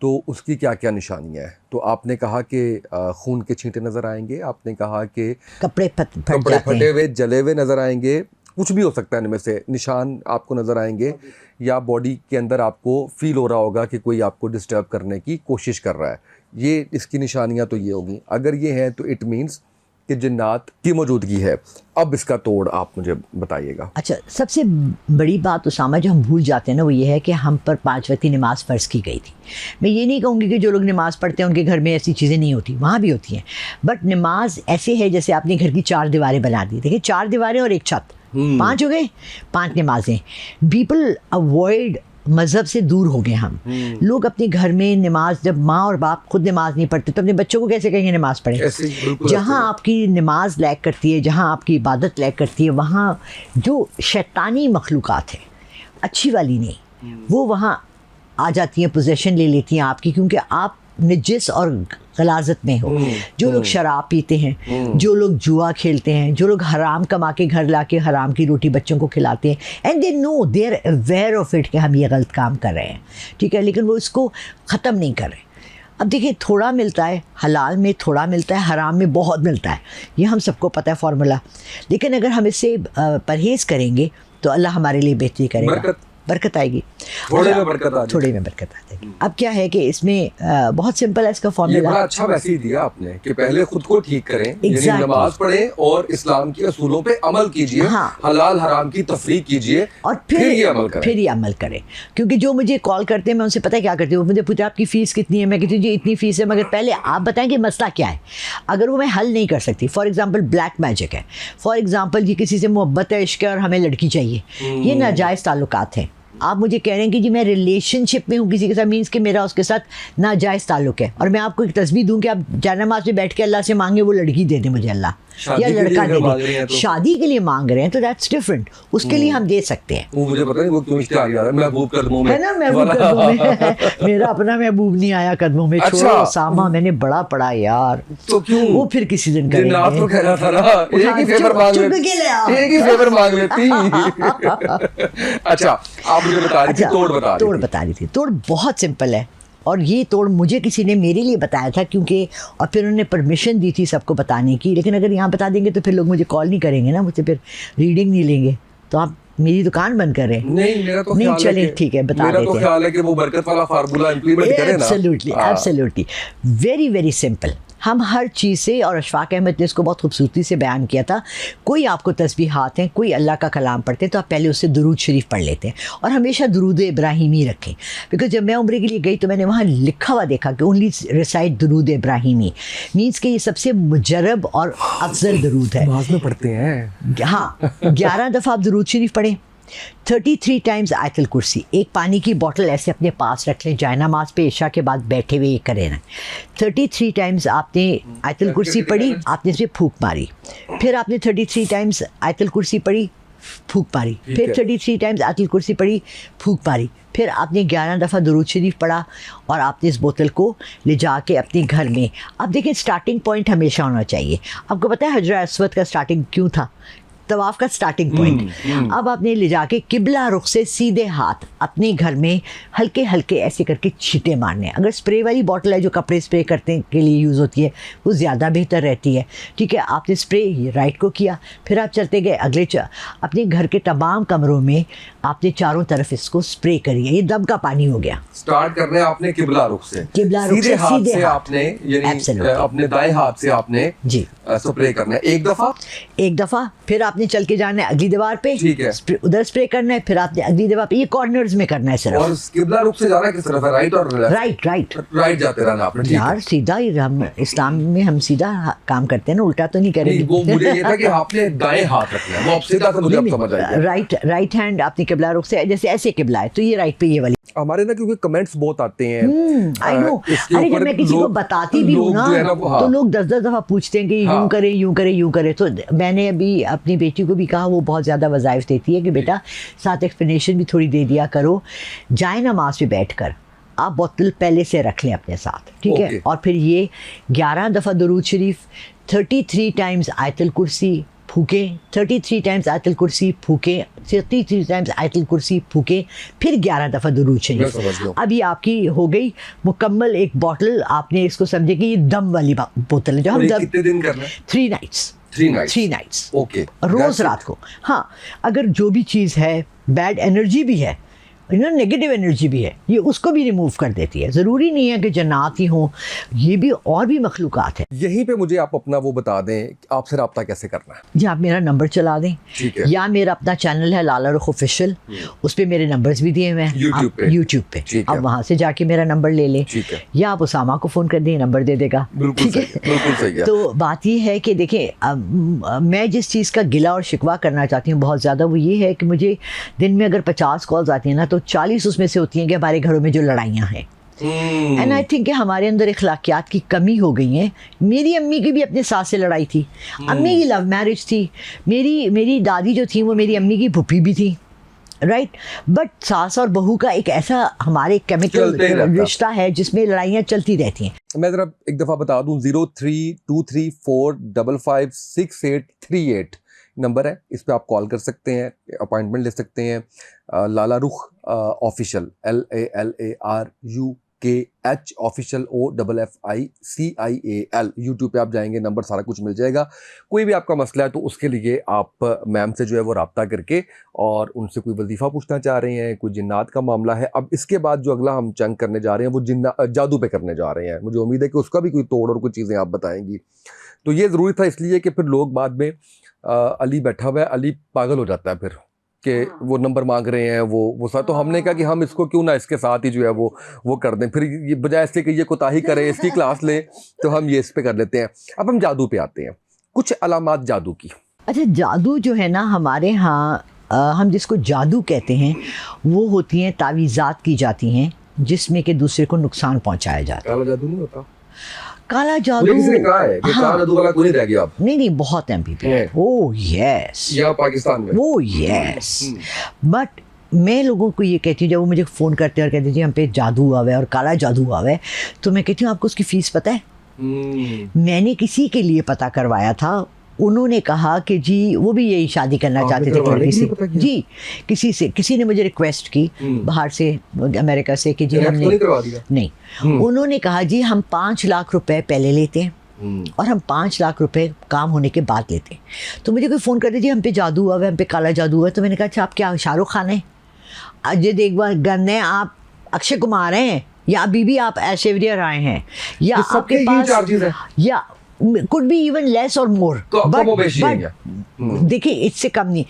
तो उसकी क्या क्या निशानियां हैं? तो आपने कहा कि खून के छींटे नज़र आएंगे, आपने कहा कि कपड़े कपड़े फटे हुए जले हुए नज़र आएंगे, कुछ भी हो सकता है इनमें से, निशान आपको नज़र आएंगे, या बॉडी के अंदर आपको फील हो रहा होगा कि कोई आपको डिस्टर्ब करने की कोशिश कर रहा है। ये इसकी निशानियां तो ये होगी। अगर ये हैं तो इट मीन्स कि जिन्नात की मौजूदगी है। अब इसका तोड़ आप मुझे बताइएगा। अच्छा, सबसे बड़ी बात उसामा जो हम भूल जाते हैं ना वो ये है कि हम पर 5 वक्त की नमाज़ फ़र्ज़ की गई थी। मैं ये नहीं कहूँगी कि जो लोग नमाज़ पढ़ते हैं उनके घर में ऐसी चीज़ें नहीं होती, वहाँ भी होती हैं, बट नमाज ऐसे है जैसे आपने घर की 4 दीवारें बना दी। देखिए 4 दीवारें और एक छत, 5 हो गए, 5 नमाजें। पीपल अवॉइड, मज़हब से दूर हो गए हम लोग अपने घर में नमाज, जब माँ और बाप खुद नमाज नहीं पढ़ते तो अपने बच्चों को कैसे कहेंगे नमाज पढ़ें? जहाँ आपकी नमाज लैक करती है, जहाँ आपकी इबादत लैक करती है, वहाँ जो शैतानी मखलूक़ात है, अच्छी वाली नहीं, वो वहाँ आ जाती हैं, पोजेशन ले लेती हैं आपकी, क्योंकि आप नजिस और गलाजत में हो। जो लोग शराब पीते हैं, जो लोग जुआ खेलते हैं, जो लोग हराम कमा के घर ला के हराम की रोटी बच्चों को खिलाते हैं, and they know, they are aware of it कि हम ये गलत काम कर रहे हैं, ठीक है, लेकिन वो इसको ख़त्म नहीं कर रहे। अब देखिए थोड़ा मिलता है हलाल में, थोड़ा मिलता है हराम में, बहुत मिलता है, ये हम सबको पता है फार्मूला, लेकिन अगर हम इससे परहेज़ करेंगे तो अल्लाह हमारे लिए बेहतरी करेगा, बरकत आएगी, थोड़े में बरकत आ थोड़े में बरकत आ जाएगी। अब क्या है कि इसमें बहुत सिंपल है इसका ये फॉर्मूला। बड़ा अच्छा मैसेज दिया आपने कि पहले खुद को ठीक करें, यानी Exactly. नमाज पढ़ें और इस्लाम के असूलों पे अमल कीजिए, हाँ। हलाल हराम की तफरीक कीजिए, और फिर ये अमल करें। फिर ये अमल करें। क्योंकि जो मुझे कॉल करते हैं मैं उनसे पता है क्या करती हूँ, मुझे पूछते आपकी फ़ीस कितनी है, मैं कहती हूँ जी इतनी फ़ीस है, मगर पहले आप बताएं कि मसला क्या है। अगर वो मैं हल नहीं कर सकती, फॉर एग्जांपल ब्लैक मैजिक है, फॉर एग्जांपल जी किसी से मोहब्बत है, इश्क है और हमें लड़की चाहिए, ये नाजायज़ ताल्लुकात हैं। आप मुझे कह रहे हैं कि जी मैं रिलेशनशिप में हूँ किसी के साथ, मीन्स कि मेरा उसके साथ नाजायज़ ताल्लुक है, और मैं आपको एक तस्वीर दूँ कि आप जानमाज़ में बैठ के अल्लाह से मांगे वो लड़की दे दे मुझे अल्लाह, या लड़का दे दे, शादी के लिए मांग रहे हैं तो दैट्स डिफरेंट, उसके लिए हम दे सकते हैं। वो मुझे पता नहीं वो क्यों इश्तिहार याद है, महबूब कदमों में है ना, महबूब कदमों में मेरा अपना महबूब नहीं आया कदमों में, छोड़ो उसामा, मैंने बड़ा पढ़ा यार, तो क्यों वो फिर किसी दिन करेंगे। जिन्नात तो कह रहा था ना, एक ही फेवर मांग लेती, एक ही फेवर मांग लेती। अच्छा, आप मुझे बता रही थी, तोड़ बता रही थी। तोड़ बहुत सिंपल है, और ये तोड़ मुझे किसी ने मेरे लिए बताया था, क्योंकि और फिर उन्होंने परमिशन दी थी सबको बताने की, लेकिन अगर यहाँ बता देंगे तो फिर लोग मुझे कॉल नहीं करेंगे ना, मुझसे फिर रीडिंग नहीं लेंगे, तो आप मेरी दुकान बंद कर रहे हैं। नहीं, मेरा तो नहीं, चले ठीक है, बता देते हैं। मेरा तो ख्याल है कि वो बरकत वाला फार्मूला इंप्लीमेंट करें ना। Absolutely, absolutely, very very simple. हम हर चीज़ से, और अशफाक अहमद ने इसको बहुत खूबसूरती से बयान किया था, कोई आपको तस्बीहात हैं, कोई अल्लाह का कलाम पढ़ते हैं तो आप पहले उससे दुरूद शरीफ पढ़ लेते हैं, और हमेशा दुरूद इब्राहिमी रखें, बिकॉज जब मैं उम्रे के लिए गई तो मैंने वहाँ लिखा हुआ देखा कि ओनली रिसाइट दुरूद इब्राहिमी, मीन्स कि ये सबसे मुजरब और अफजल दुरूद है। नमाज में पढ़ते हैं, हाँ, 11 दफ़ा आप दुरूद शरीफ पढ़ें, 33 टाइम्स आयतुल कुर्सी, एक पानी की बोतल ऐसे अपने पास रख लें, जायनमाज पे इशा के बाद बैठे हुए ये करें ना, 33 टाइम्स आपने आयतुल कुर्सी पढ़ी, आपने इसमें फूंक मारी, फिर आपने 33 टाइम्स आयतुल कुर्सी पढ़ी, फूंक मारी, फिर 33 टाइम्स आयतुल कुर्सी पढ़ी, फूंक मारी, फिर आपने 11 दफ़ा दुरूद शरीफ पढ़ा, और आपने इस बोतल को ले जाके अपने घर में, अब देखें स्टार्टिंग पॉइंट हमेशा होना चाहिए। आपको पता है हजर अस्वद का स्टार्टिंग क्यों था? तवाफ का स्टार्टिंग पॉइंट। अब आपने ले जाके किबला रुख से सीधे हाथ अपने घर में हल्के हल्के ऐसे करके छींटे मारने। अगर स्प्रे वाली बॉटल है जो कपड़े स्प्रे करने के लिए यूज़ होती है वो ज़्यादा बेहतर रहती है, ठीक है। आपने स्प्रे राइट को किया, फिर आप चलते गए अगले अपने घर के तमाम कमरों में आपने चारों तरफ इसको स्प्रे करिए, ये दम का पानी हो गया। स्टार्ट करना है आपने किबला रुख से, किबला रुख सीधे से, हाथ सीधे से हाथ। आपने यानी Absolutely. अपने दाएं हाथ से आपने जी स्प्रे करना है एक दफा, फिर आपने चल के जाना है अगली दीवार पे, ठीक है। उधर स्प्रे करना है, फिर आपने अगली दीवार पे, ये कॉर्नर्स में करना है सिर्फ। और किबला रुख से जाना किस तरफ है, राइट और लेफ्ट? राइट जाते रहना आपने, ठीक है। यार सीधा ही, हम इस्लाम में हम सीधा काम करते हैं ना, उल्टा तो नहीं नहीं, करेंगे। वो मुझे ये था कि आपने दाएं हाथ रखना है, वो अब सीधा से मुझे अब समझ आया। राइट हैंड आपने किबला रुख से, जैसे ऐसे किबला है तो ये राइट पे ये वाली। हमारे ना क्योंकि कमेंट्स बहुत आते हैं, आई नो। इसके अरे जब ऊपर मैं किसी को लोग- बताती भी हूँ लोग ना, जो है ना वो, हाँ। तो लोग 10-10 दफा पूछते हैं कि हाँ। यूं करे यूं करे यूं करे। तो मैंने अभी अपनी बेटी को भी कहा, वो बहुत ज़्यादा वज़ाइफ देती है कि बेटा साथ एक्सप्लेनेशन भी थोड़ी दे दिया करो। जाए नमाज पे बैठ कर आप बोतल पहले से रख लें अपने साथ, ठीक है। Okay. और फिर ये 11 दफ़ा दुरूद शरीफ, 33 टाइम्स आयतुल कुर्सी फूके, 33 टाइम्स आयतुल कुर्सी फूके, 33 टाइम्स आयतुल कुर्सी फूके, फिर 11 दफ़ा दुरूद मैं समझ शरीफ। गया। अब ये आपकी हो गई मुकम्मल एक बॉटल। आपने इसको समझे कि ये दम वाली बोतल है जो और हम ये दम। कितने दिन करना है? 3 नाइट्स, 3 नाइट्स, ओके। रोज रात को। हाँ, अगर जो भी चीज़ है, बैड एनर्जी भी है, नेगेटिव एनर्जी भी है, ये उसको भी रिमूव कर देती है। ज़रूरी नहीं है कि जन्नात ही हों, ये भी और भी मखलूक़ात है। यहीं पे मुझे आप अपना वो बता दें, आपसे रब्ता कैसे करना है। जी, आप मेरा नंबर चला दें, ठीक है। या मेरा अपना चैनल है लाला रुख ऑफिशियल, उस पर मेरे नंबर्स भी दिए हुए हैं यूट्यूब पे। ठीक है। आप वहाँ से जाके मेरा नंबर ले लें, ठीक है। या आप उसामा को फ़ोन कर दें, नंबर दे देगा। बिल्कुल ठीक सही है, बिल्कुल सही है। तो बात ये है कि देखें, मैं जिस चीज़ का गिला और शिकवा करना चाहती हूँ बहुत ज़्यादा, वो ये है कि मुझे दिन में अगर 50 कॉल्स आती हैं ना, तो 40 उसमें से होती हैं कि हमारे घरों में जो लड़ाइयाँ हैं। एंड आई थिंक कि हमारे अंदर इखलाकियात की कमी हो गई है। मेरी अम्मी की भी अपने सास से लड़ाई थी, अम्मी की लव मैरिज थी। मेरी दादी जो थी वो मेरी अम्मी की फूफी भी थी, राइट। बट सास और बहू का एक ऐसा हमारे केमिकल चलते ही रहता। रिश्ता है जिसमें लड़ाइयाँ चलती रहती हैं। मैं जरा एक दफ़ा बता दूं, 032345563838 नंबर है, इस पे आप कॉल कर सकते हैं, अपॉइंटमेंट ले सकते हैं। लाला रुख official, LALARUKH official OFFICIAL, YouTube पे आप जाएंगे, नंबर सारा कुछ मिल जाएगा। कोई भी आपका मसला है तो उसके लिए आप मैम से जो है वो रब्ता करके, और उनसे कोई वजीफ़ा पूछना चाह रहे हैं, कोई जिन्नात का मामला है। अब इसके बाद जो अगला हम जंग करने जा रहे हैं वो जादू पे करने जा रहे हैं। मुझे उम्मीद है कि उसका भी कोई तोड़ और कुछ चीज़ें आप बताएंगी। तो ये ज़रूरी था इसलिए कि फिर लोग बाद में अली बैठा हुआ है, अली पागल हो जाता है फिर कि वो नंबर मांग रहे हैं वो तो हमने कहा कि हम इसको क्यों ना इसके साथ ही जो है वो कर दें, फिर ये बजाय इसके कि ये कोताही करे, इसकी क्लास ले, तो हम ये इस पे कर लेते हैं। अब हम जादू पे आते हैं, कुछ अलामात जादू की। अच्छा, जादू जो है ना हमारे यहाँ, हम जिसको जादू कहते हैं, वो होती हैं तावीज़ात की जाती हैं जिसमें कि दूसरे को नुकसान पहुँचाया जाता है। काला जादू नहीं होता? काला जादू, किसी ने कहा है कि काला जादू वाला कोई नहीं रह गया अब। नहीं, बहुत एमपीपी। है। ओह यस, यहाँ पाकिस्तान में। Oh yes. बट मैं लोगों को ये कहती हूँ, जब वो मुझे फ़ोन करते हैं और कहते हैं जी हम पे जादू हुआ है और काला जादू हुआ है, तो मैं कहती हूँ आपको उसकी फ़ीस पता है? मैंने किसी के लिए पता करवाया था, उन्होंने कहा कि जी वो भी यही शादी करना चाहते थे लड़की से। जी, किसी ने मुझे रिक्वेस्ट की बाहर से, अमेरिका से, कि जी हमने नहीं, उन्होंने कहा जी हम 5 लाख रुपए पहले लेते हैं और हम 5 लाख रुपए काम होने के बाद लेते हैं। तो मुझे कोई फ़ोन करते जी हम पे जादू हुआ है, हम पे काला जादू हुआ है। तो मैंने कहा अच्छा आप क्या शाहरुख खान हैं, अजय देवगन हैं, आप अक्षय कुमार हैं, या बीबी आप ऐश्वर्या राय हैं, या आपके पास, या could be even less or more, but देखिए इससे कम नहीं।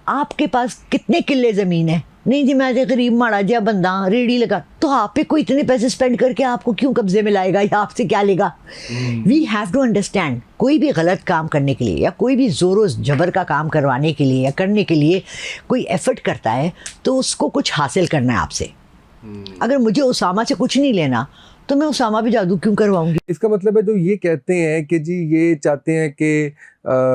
आपके पास कितने किले ज़मीन है? नहीं जी मैं गरीब माड़ा जिया बंदा, रेडी लगा, तो आप पे कोई इतने पैसे स्पेंड करके आपको क्यों कब्जे में लाएगा या आपसे क्या लेगा? वी हैव टू अंडरस्टैंड, कोई भी गलत काम करने के लिए या कोई भी ज़ोर जबर का काम करवाने के लिए या करने के लिए कोई एफर्ट करता है तो उसको कुछ हासिल करना है आपसे। अगर मुझे उसामा से कुछ नहीं लेना तो मैं उसामा भी जादू क्यों करवाऊंगी? इसका मतलब है जो ये कहते हैं कि जी ये चाहते हैं कि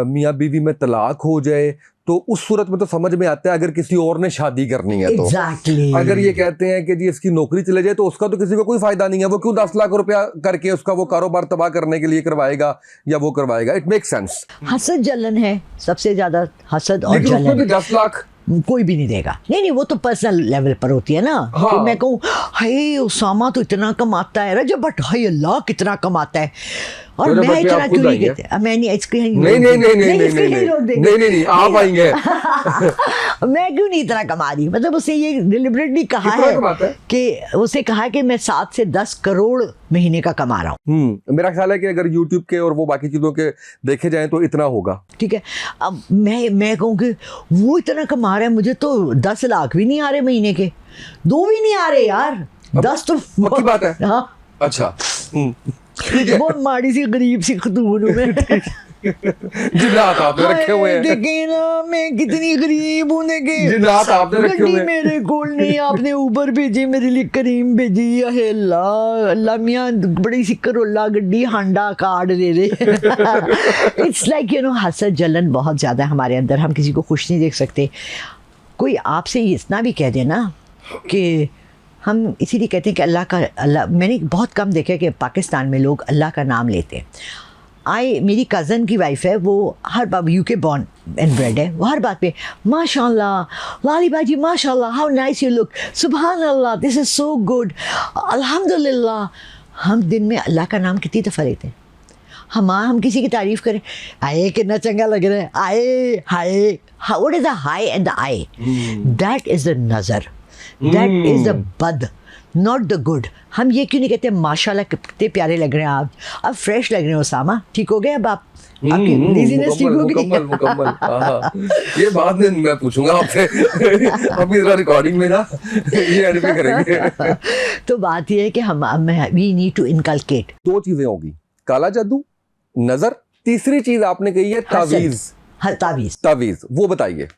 मियाँ बीवी में तलाक हो जाए, तो उस सूरत में तो समझ में आता है अगर किसी और ने शादी करनी है तो। Exactly. अगर ये कहते हैं कि जी इसकी नौकरी चले जाए तो उसका तो किसी को कोई फायदा नहीं है, वो क्यों 10 लाख रुपया करके उसका वो कारोबार तबाह करने के लिए करवाएगा या वो करवाएगा? It make sense. हसद जलन है सबसे ज्यादा, हसद और लेकिन उसमें जलन भी 10 लाख कोई भी नहीं देगा। नहीं वो तो पर्सनल लेवल पर होती है ना। हाँ। कि मैं कहूँ हाय उसामा तो इतना कमाता है, रजब भट्ट हाय अल्लाह कितना कमाता है, और तो मैं बट पे इतना आप क्यों खुद नहीं आएंगे? कहते, अब मैं नहीं इसके नहीं नहीं नहीं नहीं नहीं इसके नहीं नहीं रोक नहीं देंगे। नहीं नहीं नहीं आप आएंगे। मैं क्यों नहीं इतना कमा रही, मतलब उससे ये डिलिबरेटली कहा कितना है कमाता है? कि उसे कहा है कि मैं 7 से 10 करोड़ महीने का कमा रहा हूँ। मेरा ख्याल है कि अगर YouTube के और वो बाकी चीजों के देखे जाएं तो इतना होगा। ठीक है, अब मैं कहूँ कि वो इतना कमा रहा है, मुझे तो 10 लाख भी नहीं आ रहे महीने के, 2 भी नहीं आ रहे यार, 10 तो पक्की बात है। हाँ, अच्छा ठीक है। बहुत माड़ी सी गरीब सी खतून हूँ मैं। जिन्नात आपने रखे हुए हैं। देखे ना मैं कितनी गरीब हूँ, देखे जिन्नात आपने रखे गड्डी हुए हैं। मेरे कोल नहीं, आपने ऊबर भेजी मेरे लिए, करीम भेजी, अहे अल्लाह अल्लाह मियाँ बड़ी सी करोला गड्डी हांडा कार्ड दे दे। इट्स लाइक यू नो हसद जलन बहुत ज़्यादा है हमारे अंदर, हम किसी को खुश नहीं देख सकते। कोई आपसे इतना भी कह दे ना कि हम इसीलिए कहते हैं कि अल्लाह, मैंने बहुत कम देखा है कि पाकिस्तान में लोग अल्लाह का नाम लेते हैं। मेरी कज़न की वाइफ है, वो हर बात, यूके बॉर्न एंड ब्रेड है, वो हर बात पे माशाल्लाह लाली बाजी माशाल्लाह, हाउ नाइस यू लुक, सुभान अल्लाह, दिस इज़ सो गुड, अल्हम्दुलिल्लाह। हम दिन में अल्लाह का नाम कितनी दफ़ा लेते हैं? हम किसी की तारीफ़ करें, आए कितना चंगा लग रहा है, आए हाय, what is the high and the eye? That is the नज़र, दैट इज़ द बद, नॉट द गुड। हम ये क्यों नहीं कहते माशाल्लाह कितने प्यारे लग रहे हैं आप फ्रेश लग रहे हैं उसामा, ठीक हो गए अब आप, आपकी लेज़ीनेस ठीक हो गई? मुकम्मल। हाँ, ये बाद में मैं पूछूंगा आपसे। अभी जरा रिकॉर्डिंग में ना ये एड पे करेंगे। तो बात ये है कि हम वी नीड टू इनकलकेट। 2 चीजें होगी, काला जादू, नजर, तीसरी चीज आपने कही है तावीज। तावीज़, तावीज वो बताइए।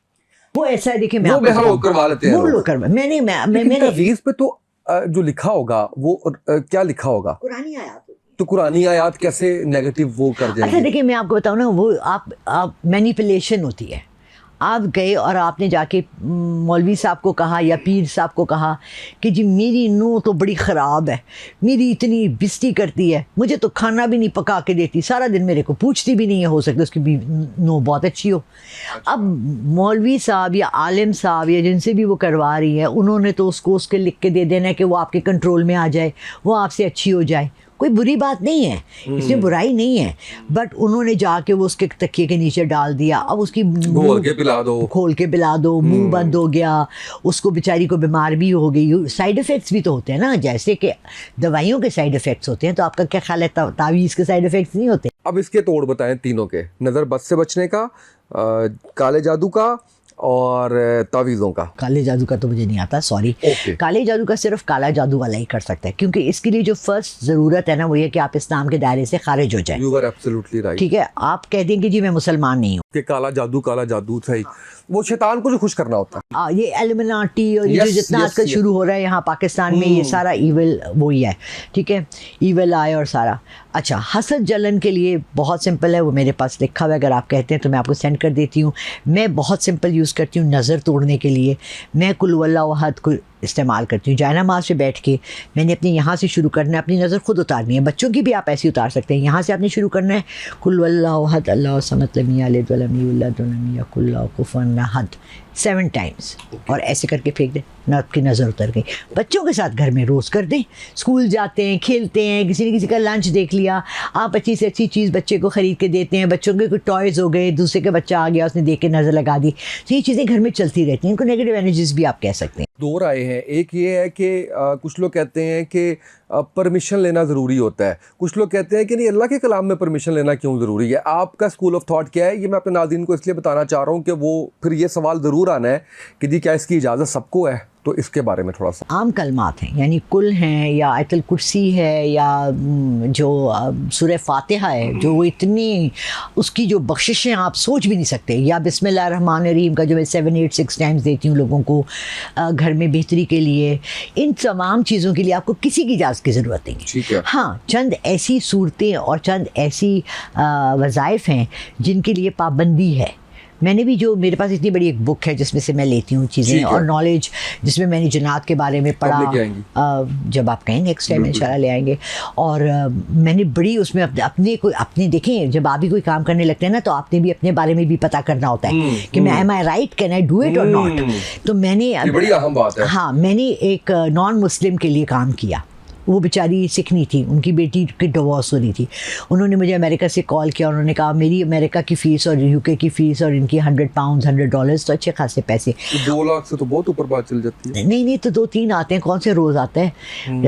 वो ऐसा है, देखिए मैं वो आपको बेहद बताऊं। करवा लेते हैं वो लोग। लोग करवा, मैंने तावीज पे तो जो लिखा होगा वो क्या लिखा होगा? कुरानी आयत। तो कुरानी आयात कैसे नेगेटिव वो कर अच्छा जाएंगे? देखिए मैं आपको बताऊँ ना, वो आप मैनिपुलेशन होती है। आप गए और आपने जाके मौलवी साहब को कहा या पीर साहब को कहा कि जी मेरी नूंह तो बड़ी ख़राब है, मेरी इतनी बिस्ती करती है, मुझे तो खाना भी नहीं पका के देती, सारा दिन मेरे को पूछती भी नहीं है, हो सकता है उसकी नूंह बहुत अच्छी हो। अब मौलवी साहब या आलिम साहब या जिनसे भी वो करवा रही है, उन्होंने तो उसको उसके लिख के दे देना है कि वो आपके कंट्रोल में आ जाए, वो आपसे अच्छी हो जाए। कोई बुरी बात नहीं है, इसमें बुराई नहीं है, बट उन्होंने जाके वो उसके तकिए के नीचे डाल दिया, अब उसकी खोल के पिला दो, खोल के पिला दो, मुंह बंद हो गया, उसको बेचारी को बीमार भी हो गई। साइड इफ़ेक्ट्स भी तो होते हैं ना, जैसे कि दवाइयों के साइड इफ़ेक्ट्स होते हैं, तो आपका क्या ख्याल है तावीज़ के साइड इफ़ेक्ट्स नहीं होते? अब इसके तोड़ बताएं तीनों के, नजर बद से बचने का, काले जादू का और तावीज़ों का। काले जादू का तो मुझे नहीं आता, सॉरी। Okay. काले जादू का सिर्फ काला जादू वाला ही कर सकता है, क्योंकि इसके लिए जो फर्स्ट ज़रूरत है ना वो ये कि आप इस्लाम के दायरे से खारिज हो जाए। You are absolutely right. ठीक है, आप कह देंगे जी मैं मुसलमान नहीं हूँ, कि काला जादू सही, वो शैतान को जो खुश करना होता है। ये एलिमिनाटी और ये Yes, जो जितना yes, आजकल yes. शुरू हो रहा है यहाँ पाकिस्तान में, ये सारा ईविल वो ही है, ठीक है, ईविल आए और सारा। अच्छा, हसद जलन के लिए बहुत सिंपल है, वो मेरे पास लिखा हुआ है, अगर आप कहते हैं तो मैं आपको सेंड कर देती हूँ। मैं बहुत सिंपल यूज़ करती हूँ नज़र तोड़ने के लिए, मैं कुल वल्लाहु अहद को इस्तेमाल करती हूँ। जायनमाज़ पे बैठ के मैंने अपनी यहाँ से शुरू करना है, अपनी नज़र खुद उतारनी है, बच्चों की भी आप ऐसे उतार सकते हैं। यहाँ से आपने शुरू करना है कुल वल्लाहु अहद अल्लाहु समद लम यलिद वलम यूलद वलम यकुल लहू कुफुवन अहद 7 टाइम्स, और ऐसे करके फेंक दें, ना आपकी नज़र उतर गई। बच्चों के साथ घर में रोज़ कर दें, स्कूल जाते हैं, खेलते हैं, किसी ने किसी का लंच देख लिया, आप अच्छी से अच्छी चीज़ बच्चे को ख़रीद के देते हैं, बच्चों के कुछ टॉयज़ हो गए, दूसरे का बच्चा आ गया, उसने देख के नज़र लगा दी, तो ये चीज़ें घर में चलती रहती हैं। इनको नेगेटिव एनर्जीज भी आप कह सकते हैं। 2 राय हैं, एक ये है कि कुछ लोग कहते हैं कि परमिशन लेना ज़रूरी होता है, कुछ लोग कहते हैं कि नहीं अल्लाह के कलाम में परमिशन लेना क्यों ज़रूरी है। आपका स्कूल ऑफ थॉट क्या है? ये मैं अपने नाज़रीन को इसलिए बताना चाह रहा हूँ कि वो फिर ये सवाल ज़रूर आना है कि जी क्या इसकी इजाज़त सबको है, तो इसके बारे में थोड़ा सा। आम कलमात हैं, यानी कुल हैं या आयतुल कुर्सी है या जो सूरह फातिहा है, जो वो इतनी उसकी जो बख्शिशें आप सोच भी नहीं सकते, या बिस्मिल्लाहिर्रहमानिर्रहीम का जो मैं 7-8-6 टाइम्स देती हूँ लोगों को घर में बेहतरी के लिए, इन तमाम चीज़ों के लिए आपको किसी की इजाज़त की ज़रूरत नहीं है। ठीक है। हाँ, चंद ऐसी सूरतें और चंद ऐसी वज़ाइफ हैं जिनके लिए पाबंदी है। मैंने भी, जो मेरे पास इतनी बड़ी एक बुक है जिसमें से मैं लेती हूँ चीज़ें और नॉलेज, जिसमें मैंने जन्नात के बारे में पढ़ा, जब आप कहें नेक्स्ट टाइम इंशाल्लाह ले आएंगे। और मैंने बड़ी उसमें अपने देखें, जब आप भी कोई काम करने लगते हैं ना, तो आपने भी अपने बारे में भी पता करना होता है कि मैं am I right, can I do it और नॉट। तो मैंने बड़ी अहम बात है। हाँ, मैंने एक नॉन मुस्लिम के लिए काम किया, वो बेचारी सिख नहीं थी, उनकी बेटी की डिवोर्स हो रही थी। उन्होंने मुझे अमेरिका से कॉल किया, उन्होंने कहा मेरी अमेरिका की फ़ीस और यूके की फ़ीस और इनकी £100 $100 तो अच्छे खासे पैसे। 2 लाख से तो बहुत ऊपर बात चल जाती है। नहीं तो 2-3 आते हैं, कौन से रोज़ आते हैं,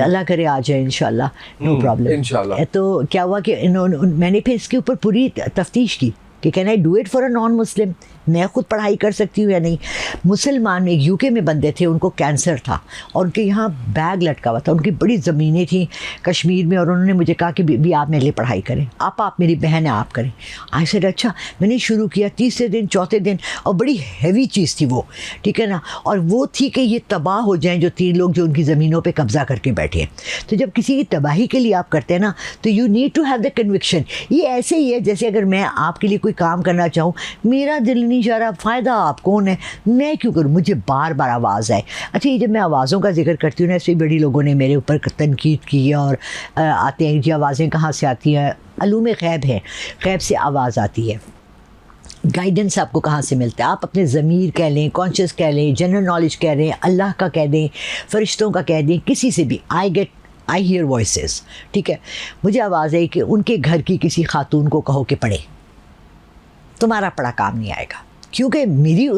अल्लाह करे आ जाए इंशाल्लाह, नो प्रॉब्लम इंशाल्लाह। तो क्या हुआ कि मैंने फिर इसके ऊपर पूरी तफ्तीश की कि can I do it for a non Muslim, मैं खुद पढ़ाई कर सकती हूँ या नहीं। मुसलमान एक यूके में बंदे थे, उनको कैंसर था और उनके यहाँ बैग लटका हुआ था, उनकी बड़ी ज़मीनें थी कश्मीर में, और उन्होंने मुझे कहा कि भी आप मेरे लिए पढ़ाई करें, आप मेरी बहन है, आप करें। आई सेड अच्छा। मैंने शुरू किया, तीसरे दिन चौथे दिन, और बड़ी हैवी चीज़ थी वो, ठीक है ना, और वो थी कि ये तबाह हो जाएं जो 3 लोग जो उनकी ज़मीनों पर कब्ज़ा करके बैठे हैं। तो जब किसी की तबाही के लिए आप करते हैं ना, तो you need to have the conviction. ये ऐसे ही है जैसे अगर मैं आपके लिए कोई काम करना चाहूँ, मेरा दिल नहीं चाह रहा, फ़ायदा आप कौन है, मैं क्यों करूँ, मुझे बार बार आवाज़ आए। अच्छा, ये जब मैं आवाज़ों का जिक्र करती हूँ ना, ऐसे बड़ी लोगों ने मेरे ऊपर तनकीद की है और आते हैं जी आवाज़ें कहाँ से आती हैं, अलूम ग़ैब है, ग़ैब से आवाज़ आती है। गाइडेंस आपको कहाँ से मिलता है, आप अपने ज़मीर कह लें, कॉन्शियस कह लें, जनरल नॉलेज कह लें, अल्लाह का कह दें, फ़रिश्तों का कह दें, किसी से भी। आई हियर वॉइसेस, ठीक है। मुझे आवाज़ आई कि उनके घर की किसी खातून को कहो कि पढ़े, तुम्हारा पढ़ा काम नहीं आएगा। क्योंकि मेरी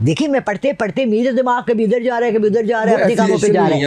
देखिए, मैं पढ़ते पढ़ते मेरा दिमाग कभी इधर जा रहा है, कभी उधर जा रहा है, अपने कामों पे जा रहा है।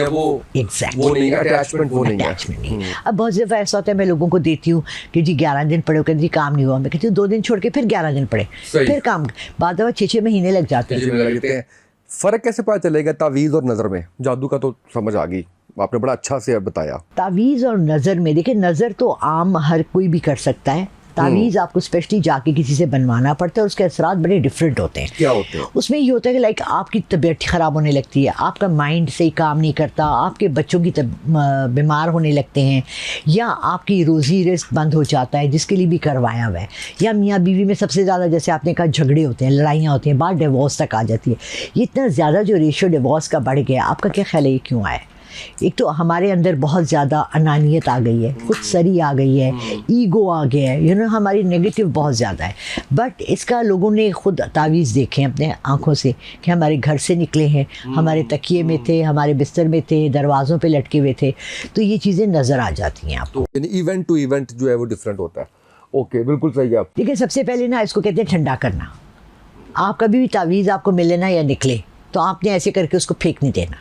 एग्जैक्टली, अटैचमेंट नहीं है। अब बहुत दफ़ा ऐसा होता है, मैं लोगों को देती हूँ कि जी 11 दिन पढ़े, कहते जी काम नहीं हुआ, मैं कहती हूँ 2 दिन छोड़ के फिर 11 दिन पढ़े, फिर काम, बाद दफ़ा 6-6 महीने लग जाते हैं। फ़र्क कैसे पता चलेगा तावीज़ और नज़र में? जादू का तो समझ आ गई, आपने बड़ा अच्छा से बताया। तावीज़ और नज़र में देखिए, नज़र तो आम हर कोई भी कर सकता है, तावीज़ आपको स्पेशली जाके किसी से बनवाना पड़ता है और उसके असरात बड़े डिफरेंट होते हैं। क्या होते हैं? उसमें ये होता है कि लाइक आपकी तबीयत ख़राब होने लगती है, आपका माइंड सही काम नहीं करता, आपके बच्चों की बीमार होने लगते हैं, या आपकी रोज़ी रिस्क बंद हो जाता है, जिसके लिए भी करवाया हुआ है, या मियाँ बीवी में सबसे ज़्यादा जैसे आपने कहा झगड़े होते हैं, लड़ाइयाँ होती हैं, बात डिवोर्स तक आ जाती है। ये इतना ज़्यादा जो रेशियो डिवोर्स का बढ़ गया, आपका क्या ख्याल है ये क्यों आया? एक तो हमारे अंदर बहुत ज़्यादा अनानियत आ गई है, खुद सरी आ गई है, ईगो आ गया है, हमारी नेगेटिव बहुत ज़्यादा है। बट इसका लोगों ने खुद तावीज़ देखे अपने आँखों से कि हमारे घर से निकले हैं, हमारे तकिए में थे, हमारे बिस्तर में थे, दरवाज़ों पे लटके हुए थे, तो ये चीज़ें नज़र आ जाती हैं आपको। यानी इवेंट टू इवेंट जो है वो डिफरेंट होता है। ओके, बिल्कुल सही है आप। देखिए, सबसे पहले ना इसको कहते हैं ठंडा करना। आप कभी भी तावीज़ आपको मिले ना या निकले, तो आपने ऐसे करके उसको फेंक नहीं देना,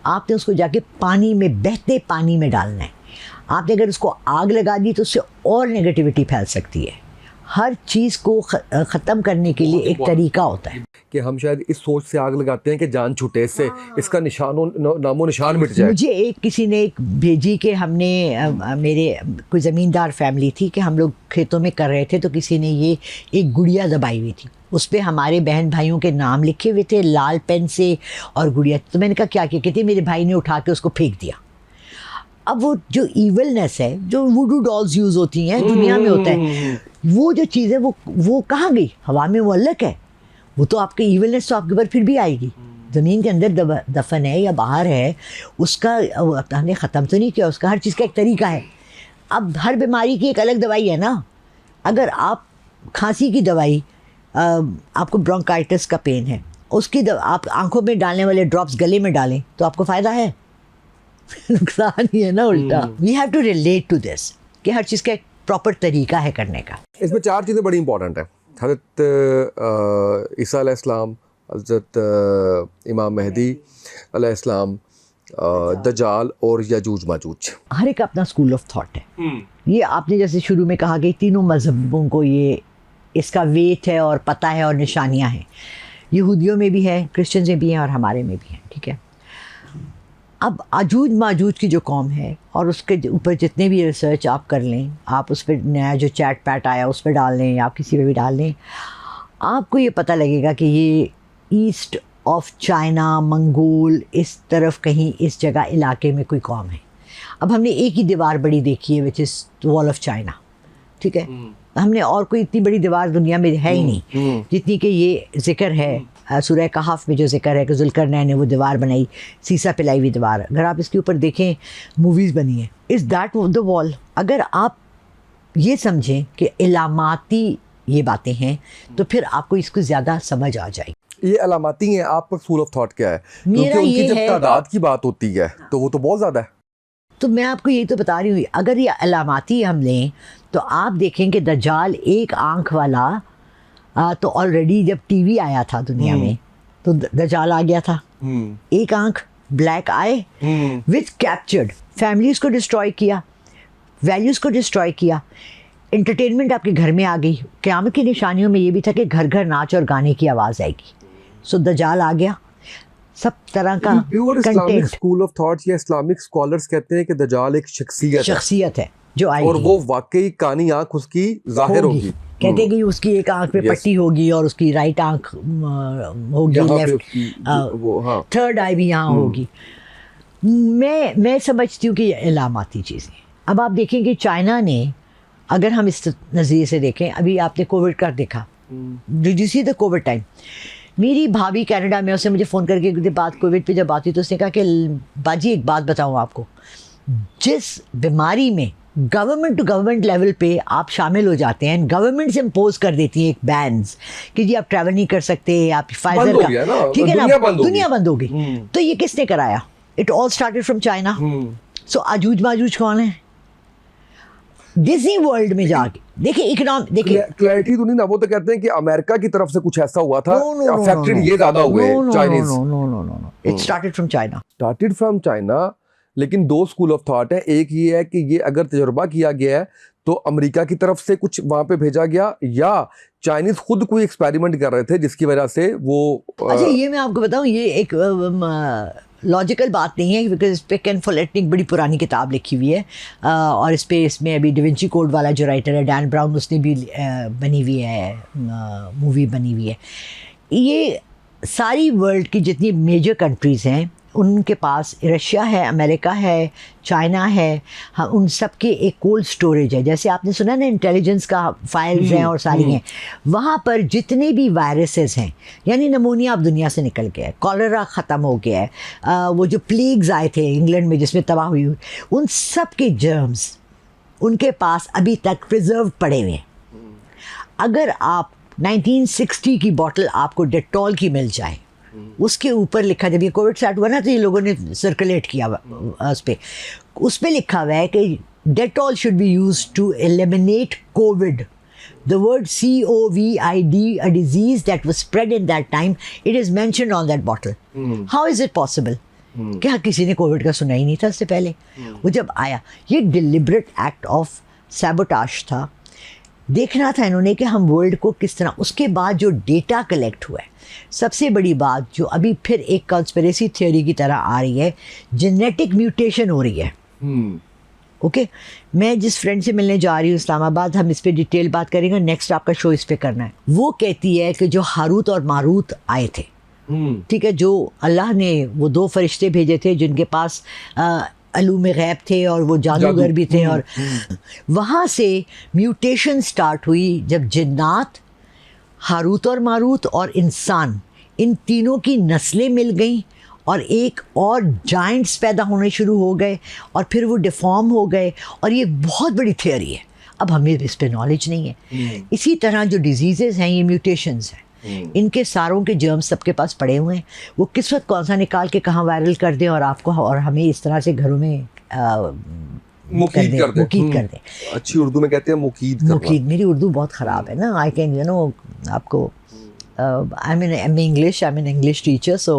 आपने उसको जाके पानी में, बहते पानी में डालना है। आपने अगर उसको आग लगा दी तो उससे और नेगेटिविटी फैल सकती है। हर चीज़ को ख़त्म करने के लिए एक तरीका होता है कि हम शायद इस सोच से आग लगाते हैं कि जान छूटे इससे, इसका नामो निशान मिट जाए। मुझे किसी ने भेजी कि हमने मेरे कोई ज़मींदार फैमिली थी कि हम लोग खेतों में कर रहे थे, तो किसी ने ये एक गुड़िया दबाई हुई थी, उस पर हमारे बहन भाइयों के नाम लिखे हुए थे लाल पेन से और गुड़िया। तो मैंने कहा क्या किया? कहती मेरे भाई ने उठा के उसको फेंक दिया। अब वो जो ईवलनेस है, जो वुडू डॉल्स यूज़ होती हैं दुनिया में होता है, वो जो चीज़ है वो कहाँ गई? हवा में मुअल्लक है। वो तो आपके ईवलनेस तो आपके ऊपर फिर भी आएगी। ज़मीन के अंदर दफन है या बाहर है, उसका हमने ख़त्म तो नहीं किया, उसका हर चीज़ का एक तरीका है। अब हर बीमारी की एक अलग दवाई है ना। अगर आप खांसी की दवाई, आपको ब्रोंकाइटिस का पेन है, उसकी आप आंखों में डालने वाले ड्रॉप्स गले में डालें तो आपको फ़ायदा है, नुकसान ही है ना उल्टा। We have to relate to this कि हर चीज़ का एक प्रॉपर तरीका है करने का। इसमें 4 चीज़ें बड़ी इंपॉर्टेंट है। हज़रत ईसा अलैहिस्सलाम, हज़रत इमाम मेहदी अलैहिस्सलाम, दज्जाल और यजूज माजूज। हर एक अपना स्कूल ऑफ थॉट है। ये आपने जैसे शुरू में कहा कि तीनों मज़हबों को ये इसका वेट है और पता है और निशानियाँ हैं। यहूदियों में भी है, क्रिश्चियंस में भी हैं और हमारे में भी हैं, ठीक है। अब अजूज माजूज की जो कौम है और उसके ऊपर जितने भी रिसर्च आप कर लें, आप उस पर नया जो चैट पैट आया उस पर डाल लें या आप किसी पे भी डाल लें, आपको ये पता लगेगा कि ये ईस्ट ऑफ चाइना, मंगोल, इस तरफ कहीं इस जगह इलाके में कोई कौम है। अब हमने एक ही दीवार बड़ी देखी है which is wall of China, ठीक है। हमने और कोई इतनी बड़ी दीवार दुनिया में है ही नहीं जितनी कि ये जिक्र है सूरह कहफ में जो जिक्र है कि ज़ुल्करनैन ने वो दीवार बनाई, सीसा पिलाई हुई दीवार। अगर आप इसके ऊपर देखें, मूवीज़ बनी है, इज़ दैट द वॉल। अगर आप ये समझें कि इलामाती ये बातें हैं तो फिर आपको इसको ज़्यादा समझ आ जाएगी। ये अलामाती हैं, आपका स्कूल ऑफ थॉट क्या है? मेरा क्योंकि ये उनकी जब है, तादाद की बात होती है तो वो तो बहुत ज़्यादा है। तो मैं आपको यही तो बता रही हूँ, अगर ये अलामाती हम लें तो आप देखें कि दज्जाल एक आंख वाला तो ऑलरेडी जब टीवी आया था दुनिया में तो दज्जाल आ गया था। एक आंख, ब्लैक आई, विच कैप्चर्ड फैमिलीज को डिस्ट्रॉय किया, वैल्यूज़ को डिस्ट्रॉय किया, एंटरटेनमेंट आपके घर में आ गई। क़यामत की निशानियों में ये भी था कि घर घर नाच और गाने की आवाज़ आएगी। सो दज्जाल आ गया, सब तरह का इस्लामिक स्कूल ऑफ थॉट्स या इस्लामिक स्कॉलर्स कहते हैं कि दज्जाल एक शख्सियत है जो आएगी और वो वाकई कानी आंख उसकी जाहिर होगी। कहते हैं कि उसकी एक आंख पे पट्टी होगी और उसकी राइट आंख होगी, लेफ्ट थर्ड आई भी यहाँ होगी। मैं समझती हूँ कि ये इलामाती चीज़ें। अब आप देखें कि चाइना ने, अगर हम इस नज़रिए से देखें, अभी आपने कोविड का देखा, did you see the Covid time. मेरी भाभी कनाडा में, उसने मुझे फ़ोन करके बात कोविड पे जब आती तो उसने कहा कि बाजी एक बात बताऊँ आपको, जिस बीमारी में गवर्नमेंट टू गवर्नमेंट लेवल पे आप शामिल हो जाते हैं, गवर्नमेंट से इम्पोज कर देती है एक बैन्स कि जी आप ट्रैवल नहीं कर सकते, आप फाइजर का, ठीक है ना, दुनिया बंद हो गई। तो ये किसने कराया? It all started from China. So आजूज माजूज कौन है? डिज्नी वर्ल्ड में जाके देखिए, इकोनॉमिक देखिए, क्लैरिटी तो नहीं ना, वो तो कहते हैं कि अमेरिका की तरफ से कुछ ऐसा हुआ था, अफेक्टेड ये ज्यादा हुए Chinese. No, it started from China. लेकिन दो स्कूल ऑफ थॉट है, एक ये है कि ये अगर तजुर्बा किया गया है तो अमेरिका की तरफ से कुछ वहां पे भेजा गया, या चाइनीज खुद कोई एक्सपेरिमेंट कर रहे थे जिसकी वजह से वो अच्छा, ये मैं आपको बताऊं, ये एक लॉजिकल बात नहीं है, बिकॉज पिक एंड फॉलेट ने एक बड़ी पुरानी किताब लिखी हुई है और इसमें अभी डिविंची कोड वाला जो राइटर है डैन ब्राउन, उसने भी बनी हुई है, मूवी बनी हुई है। ये सारी वर्ल्ड की जितनी मेजर कंट्रीज़ हैं उनके पास, रशिया है, अमेरिका है, चाइना है, हाँ, उन सब के एक कोल्ड स्टोरेज है। जैसे आपने सुना ना, इंटेलिजेंस का फाइल्स हैं और सारी हैं, वहाँ पर जितने भी वायरसेस हैं, यानी नमूनिया अब दुनिया से निकल गया है, कॉलरा ख़त्म हो गया है, वो जो प्लेग्स आए थे इंग्लैंड में जिसमें तबाह हुई, उन सब के जर्म्स उनके पास अभी तक प्रिजर्व पड़े हुए हैं। अगर आप 1960 की बॉटल आपको डेटॉल की मिल जाए, उसके ऊपर लिखा, जब ये कोविड स्टार्ट हुआ ना तो ये लोगों ने सर्कुलेट किया उस पे लिखा हुआ है कि Dettol should be use to eliminate COVID. The word COVID, a disease that was spread in that time, it is mentioned on that bottle. How is it possible? क्या किसी ने कोविड का सुना ही नहीं था उससे पहले? वो जब आया, ये डिलिबरेट एक्ट ऑफ सैबोटाज था। देखना था इन्होंने कि हम वर्ल्ड को किस तरह, उसके बाद जो डेटा कलेक्ट हुआ है, सबसे बड़ी बात जो अभी फिर एक कॉन्स्पिरेसी थ्योरी की तरह आ रही है, जेनेटिक म्यूटेशन हो रही है। ओके, मैं जिस फ्रेंड से मिलने जा रही हूँ इस्लामाबाद, हम इस पे डिटेल बात करेंगे, नेक्स्ट आपका शो इस पे करना है। वो कहती है कि जो हारूत और मारूत आए थे, ठीक है, जो अल्लाह ने वो दो फरिश्ते भेजे थे जिनके पास अलूम गैब थे और वो जादूगर भी थे, और वहाँ से म्यूटेशन स्टार्ट हुई जब जिन्नात, हारूत और मारूत और इंसान, इन तीनों की नस्लें मिल गईं और एक और जाइंट्स पैदा होने शुरू हो गए और फिर वो डिफॉर्म हो गए। और ये बहुत बड़ी थियोरी है, अब हमें इस पे नॉलेज नहीं है। इसी तरह जो डिजीज़ेज़ हैं, ये म्यूटेशंस हैं, इनके सारों के जर्म्स सबके पास पड़े हुए हैं। वो किस वक्त कौन सा निकाल के कहाँ वायरल कर दें और आपको और हमें इस तरह से घरों में मुकीद कर दे। अच्छी उर्दू में कहते हैं मुकीद। मेरी उर्दू बहुत ख़राब है ना, आई कैन यू नो आपको, I'm an English teacher, so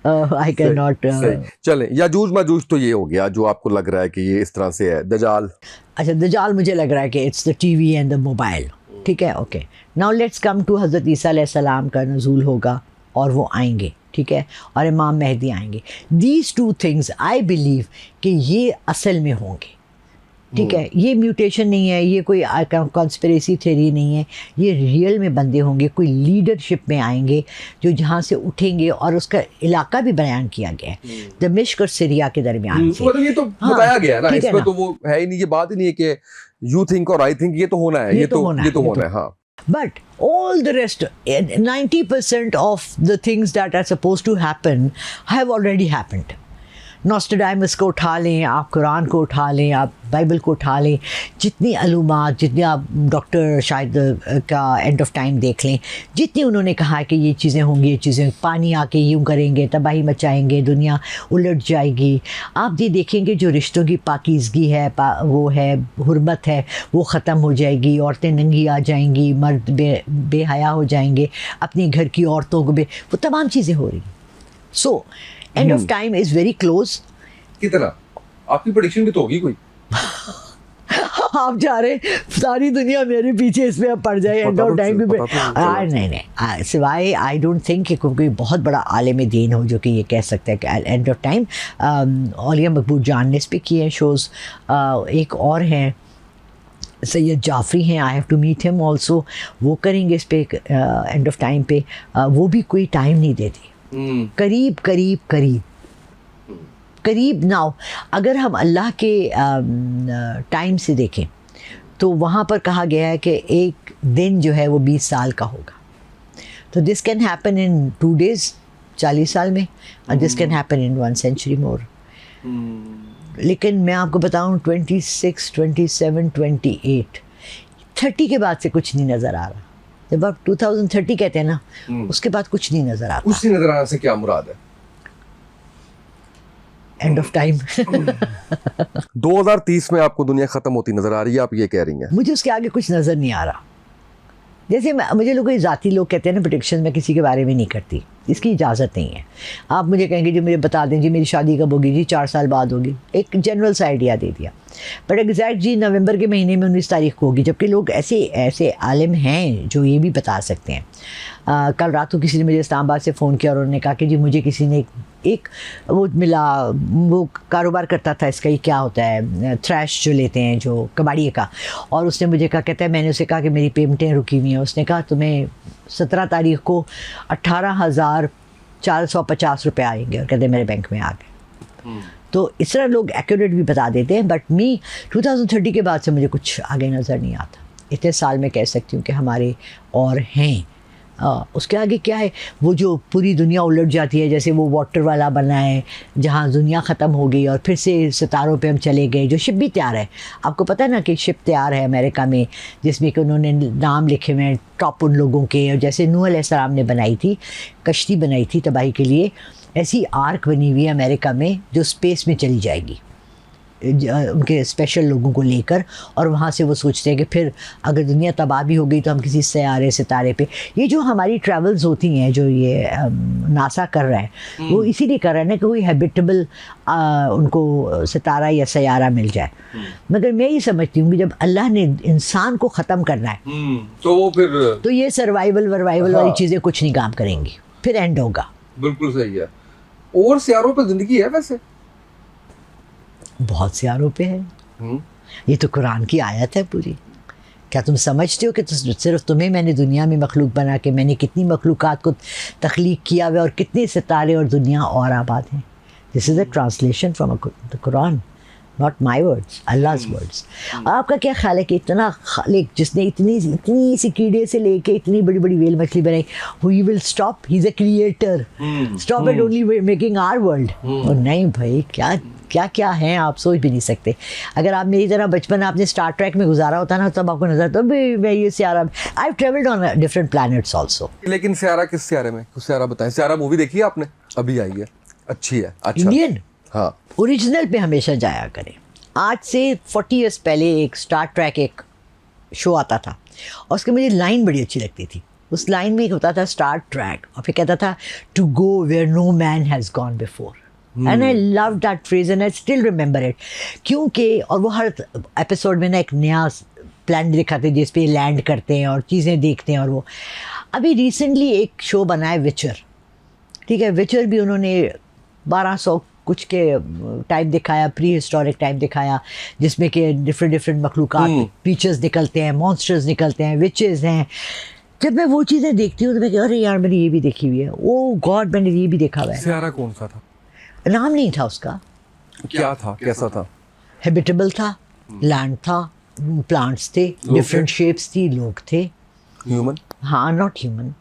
I cannot. चलें, याजूज माजूज तो ये हो गया जो आपको लग रहा है कि ये इस तरह से है। दजाल, अच्छा, दजाल मुझे लग रहा है कि it's the TV and the mobile, ठीक है, okay. Now let's come to Hazrat Isa अलैहिस्सलाम का नज़ूल होगा और वो आएंगे, ठीक है, और इमाम मेहदी आएंगे। These two things I believe कि ये असल में होंगे, ठीक है, ये म्यूटेशन नहीं है, ये कोई कॉन्स्पिरेसी थ्योरी नहीं है, ये रियल में बंदे होंगे, कोई लीडरशिप में आएंगे जो जहाँ से उठेंगे, और उसका इलाका भी बयान किया गया है, दमिश्क और सीरिया के दरमियान से। मतलब ये तो बताया गया ना, इसमें तो वो है ही नहीं, ये बात ही नहीं है कि यू थिंक और आई थिंक, ये तो होना है, ये तो होना है, हाँ। But all the rest, 90% of the things that are supposed to happen have already happened. नॉस्ट्रेडामस को उठा लें, आप कुरान को उठा लें, आप बाइबल को उठा लें, जितनी अलूमात, जितनी आप डॉक्टर शायद का एंड ऑफ टाइम देख लें, जितनी उन्होंने कहा कि ये चीज़ें होंगी, ये चीज़ें पानी आके यूँ करेंगे, तबाही मचाएंगे, दुनिया उलट जाएगी, आप ये देखेंगे जो रिश्तों की पाकीज़गी है, वो है हुर्मत है, वो ख़त्म हो जाएगी, औरतें नंगी आ जाएंगी, मर्द बेहया हो जाएंगे, अपने घर की औरतों को वो तमाम चीज़ें हो रही। So end of time is very close. कितना आपकी प्रेडिक्शन भी तो होगी कोई? आप जा रहे, सारी दुनिया मेरे पीछे इसमें अब पड़ जाए एंड ऑफ टाइम पे। नहीं, सिवाय आई डोंट थिंक कि कोई बहुत बड़ा आलिम दीन हो जो कि ये कह सकता है कि एंड ऑफ टाइम। औलिया मकबूल जान ने इस पर किए हैं शोज़, एक और हैं सैयद जाफरी हैं, I have to meet him also, वो करेंगे इस पे एंड ऑफ टाइम पे। वो भी कोई टाइम नहीं देती, करीब करीब करीब करीब नाउ। अगर हम अल्लाह के टाइम से देखें तो वहाँ पर कहा गया है कि एक दिन जो है वो 20 साल का होगा। तो this can happen in 2 days, 40 साल में, और this can happen in 1 century मोर। लेकिन मैं आपको बताऊँ 26, 27, 28, 30 के बाद से कुछ नहीं नज़र आ रहा। जब आप 2030 कहते हैं ना, उसके बाद कुछ नहीं नज़र आता। उससे नज़र आने से क्या मुराद है? End of time. 2030 में आपको दुनिया ख़त्म होती नज़र आ रही है, आप ये कह रही हैं? मुझे उसके आगे कुछ नज़र नहीं आ रहा। जैसे मुझे लोग ज़ाती लोग कहते हैं ना प्रेडिक्शन, मैं किसी के बारे में नहीं करती, इसकी इजाज़त नहीं है। आप मुझे कहेंगे जी मुझे बता दें जी मेरी शादी कब होगी, जी 4 साल बाद होगी, एक जनरल सा आइडिया दे दिया। बट एग्जैक्ट जी नवंबर के महीने में 19 तारीख को होगी, जबकि लोग ऐसे आलिम हैं जो ये भी बता सकते हैं। कल रात को किसी ने मुझे इस्लामाबाद से फ़ोन किया और उन्होंने कहा कि जी मुझे किसी ने एक वो मिला, वो कारोबार करता था इसका, ही क्या होता है, थ्रैश जो लेते हैं जो कबाड़िए का, और उसने मुझे कहा, कहता है मैंने उसे कहा कि मेरी पेमेंटें रुकी हुई हैं। उसने कहा तुम्हें 17 तारीख को 18,450 रुपये आएंगे, और कहते मेरे बैंक में आ गए। तो इस तरह लोग एक्यूरेट भी बता देते हैं, बट मी 2030 के बाद से मुझे कुछ आगे नज़र नहीं आता। इतने साल में कह सकती हूँ कि हमारे और हैं। उसके आगे क्या है, वो जो पूरी दुनिया उलट जाती है, जैसे वो वाटर वाला बना है जहाँ दुनिया ख़त्म हो गई और फिर से सितारों पे हम चले गए। जो शिप भी तैयार है, आपको पता है ना कि शिप तैयार है अमेरिका में, जिसमें कि उन्होंने नाम लिखे हुए हैं टॉप उन लोगों के, और जैसे नूह अलैहिस्सलाम ने बनाई थी, कश्ती बनाई थी तबाही के लिए, ऐसी आर्क बनी हुई है अमेरिका में जो स्पेस में चली जाएगी उनके स्पेशल लोगों को लेकर, और वहाँ से वो सोचते हैं कि फिर अगर दुनिया तबाह भी हो गई तो हम किसी सितारे पे। ये जो हमारी ट्रैवल्स होती हैं, जो ये नासा कर रहा है, वो इसीलिए कर रहा है ना कि कोई हैबिटेबल उनको सितारा या सयारा मिल जाए। मगर मैं ये समझती हूँ कि जब अल्लाह ने इंसान को ख़त्म करना है तो वो फिर तो ये सर्वाइवल वाली चीज़ें कुछ नहीं काम करेंगी, फिर एंड होगा। बिल्कुल सही है। और सियारों पर ज़िंदगी है वैसे? बहुत सियारों पे है। ये तो कुरान की आयत है पूरी। क्या तुम समझते हो कि सिर्फ तुम्हें मैंने दुनिया में मखलूक बना के, मैंने कितनी मखलूक़ात को तख्लीक किया हुआ और कितने सितारे और दुनिया और आबाद हैं। This is a translation from the Quran, not my words, अल्लाह's वर्ड्स। आपका क्या ख्याल है कि इतना खालिक जिसने इतनी सी कीड़े से लेके इतनी बड़ी बड़ी वेल मछली बनाई, he will stop? He is a creator, stop at only making our world. और नहीं भाई, क्या हैं आप सोच भी नहीं सकते। अगर आप मेरी तरह बचपन आपने स्टार ट्रैक में गुजारा होता ना, तब आपको नजर, तो मैं ये सियारा, I have travelled on different planets also. लेकिन सियारा किस सियारे में? कुछ सियारा बताएं। सियारा मूवी देखी है आपने? अभी आई है, अच्छी है। अच्छा, इंडियन, हाँ, ओरिजिनल पे हमेशा जाया करें। आज से 40 ईयर्स पहले एक स्टार ट्रैक एक शो आता था, और उसके मुझे लाइन बड़ी अच्छी लगती थी। उस लाइन में एक होता था स्टार ट्रैक, और फिर कहता था to go where no man has gone before. And I love that phrase and I still remember it, क्योंकि और वो हर एपिसोड में ना एक नया प्लान दिखाते जिस पे लैंड करते हैं और चीज़ें देखते हैं। और वो अभी रिसेंटली एक शो बना है विचर, ठीक है, विचर भी उन्होंने 1200 कुछ के टाइम दिखाया, प्री हिस्टोरिक टाइम दिखाया, जिसमें कि डिफरेंट मखलूक़ात, क्रीचर्स निकलते हैं, मॉन्स्टर्स निकलते हैं, विचेस हैं। जब मैं वो चीज़ें देखती हूँ तो मैं कहती अरे यार मैंने ये भी देखी हुई है, ओ गॉड मैंने ये भी देखा हुआ है। सियारा कौन सा था? नाम नहीं था उसका। क्या था, कैसा था? हैबिटेबल था, लैंड था, प्लांट्स थे, डिफरेंट शेप्स थी, लोग थे। ह्यूमन? हाँ, नॉट ह्यूमन,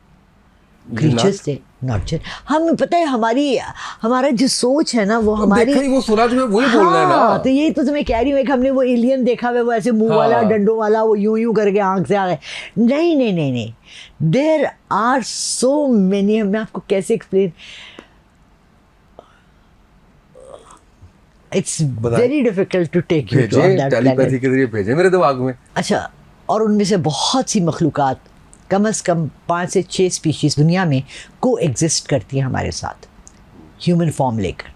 क्रीचर्स थे, नॉट जस्ट हम, पता है हमारा जो सोच है ना वो हमारी, देखा ही वो सुना जो मैं वही बोलना है ना। तो यही तो मैं कह रही हूँ कि हमने वो एलियन देखा हुआ, वो ऐसे मुंह वाला, डंडों वाला, वो यूं यूं करके आंख से आ गए। नहीं नहीं नहीं नहीं, देयर आर सो मेनी, मैं आपको कैसे explain, it's very difficult to take you to that telepathy के जरिए भेजे मेरे दिमाग में। अच्छा, और उनमें से बहुत सी मखलूक़ात, कम से कम 5 से 6 स्पीशीज़ दुनिया में को एग्जिस्ट करती हैं हमारे साथ ह्यूमन फॉर्म लेकर।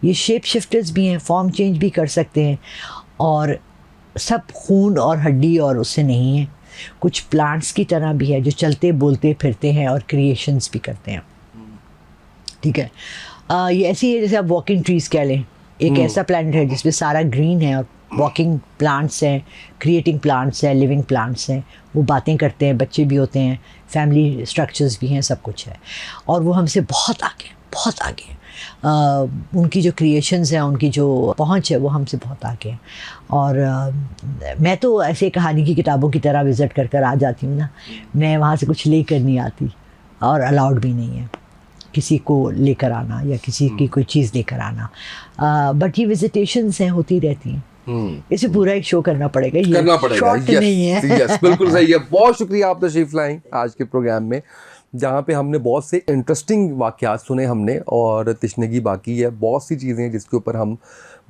ये शेप शिफ्टर्स भी हैं, फॉर्म चेंज भी कर सकते हैं, और सब खून और हड्डी और उससे नहीं है। कुछ प्लांट्स की तरह भी है जो चलते बोलते फिरते हैं और क्रिएशंस भी करते हैं। ठीक है, ये ऐसी है जैसे आप वॉकिंग ट्रीज़ कह लें। एक ऐसा प्लैनेट है जिसमें सारा ग्रीन है और वॉकिंग प्लांट्स हैं, क्रिएटिंग प्लांट्स हैं, लिविंग प्लांट्स हैं, वो बातें करते हैं, बच्चे भी होते हैं, फैमिली स्ट्रक्चर्स भी हैं, सब कुछ है। और वो हमसे बहुत आगे, बहुत आगे हैं। उनकी जो क्रिएशंस हैं, उनकी जो पहुंच है, वो हमसे बहुत आगे है। और मैं तो ऐसे कहानी की किताबों की तरह विज़िट कर कर आ जाती हूँ ना, मैं वहाँ से कुछ लेकर नहीं आती, और अलाउड भी नहीं है किसी को लेकर आना या किसी की कोई चीज़ लेकर आना। बट ये विजिटेशंस हैं, होती रहती हैं। इसे पूरा एक शो करना पड़ेगा, ये शॉर्ट नहीं है। यस, बिल्कुल सही है। बहुत शुक्रिया आप तशरीफ लाई आज के प्रोग्राम में, जहाँ पे हमने बहुत से इंटरेस्टिंग वाक़यात सुने हमने, और तशनगी बाकी है। बहुत सी चीज़ें हैं जिसके ऊपर हम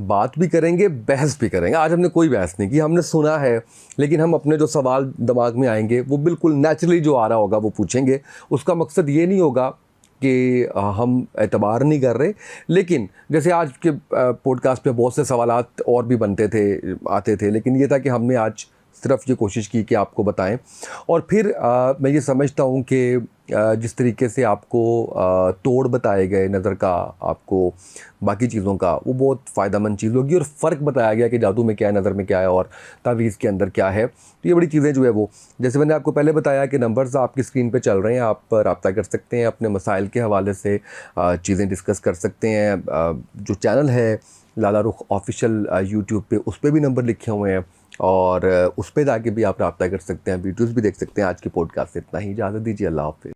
बात भी करेंगे, बहस भी करेंगे। आज हमने कोई बहस नहीं की, हमने सुना है, लेकिन हम अपने जो सवाल दिमाग में आएंगे वो बिल्कुल नेचुरली जो आ रहा होगा वो पूछेंगे। उसका मकसद ये नहीं होगा कि हम एतबार नहीं कर रहे, लेकिन जैसे आज के पॉडकास्ट पे बहुत से सवालात और भी बनते थे, आते थे, लेकिन ये था कि हमने आज सिर्फ ये कोशिश की कि आपको बताएं। और फिर मैं ये समझता हूँ कि जिस तरीके से आपको तोड़ बताए गए नज़र का, आपको बाकी चीज़ों का, वो बहुत फ़ायदेमंद चीज़ होगी। और फ़र्क बताया गया कि जादू में क्या है, नज़र में क्या है, और तावीज़ के अंदर क्या है। तो ये बड़ी चीज़ें जो है वो, जैसे मैंने आपको पहले बताया कि नंबर्स आपकी स्क्रीन पे चल रहे हैं, आप रब्ता कर सकते हैं, अपने मसाइल के हवाले से चीज़ें डिस्कस कर सकते हैं। जो चैनल है लाला रुख ऑफिशियल यूट्यूब पे, उस पर भी नंबर लिखे हुए हैं, और उस पर जाके भी आप रब्ता कर सकते हैं, वीडियोज़ भी देख सकते हैं। आज की पॉडकास्ट से इतना ही, इजाज़त दीजिए, अल्लाह हाफ़िज़।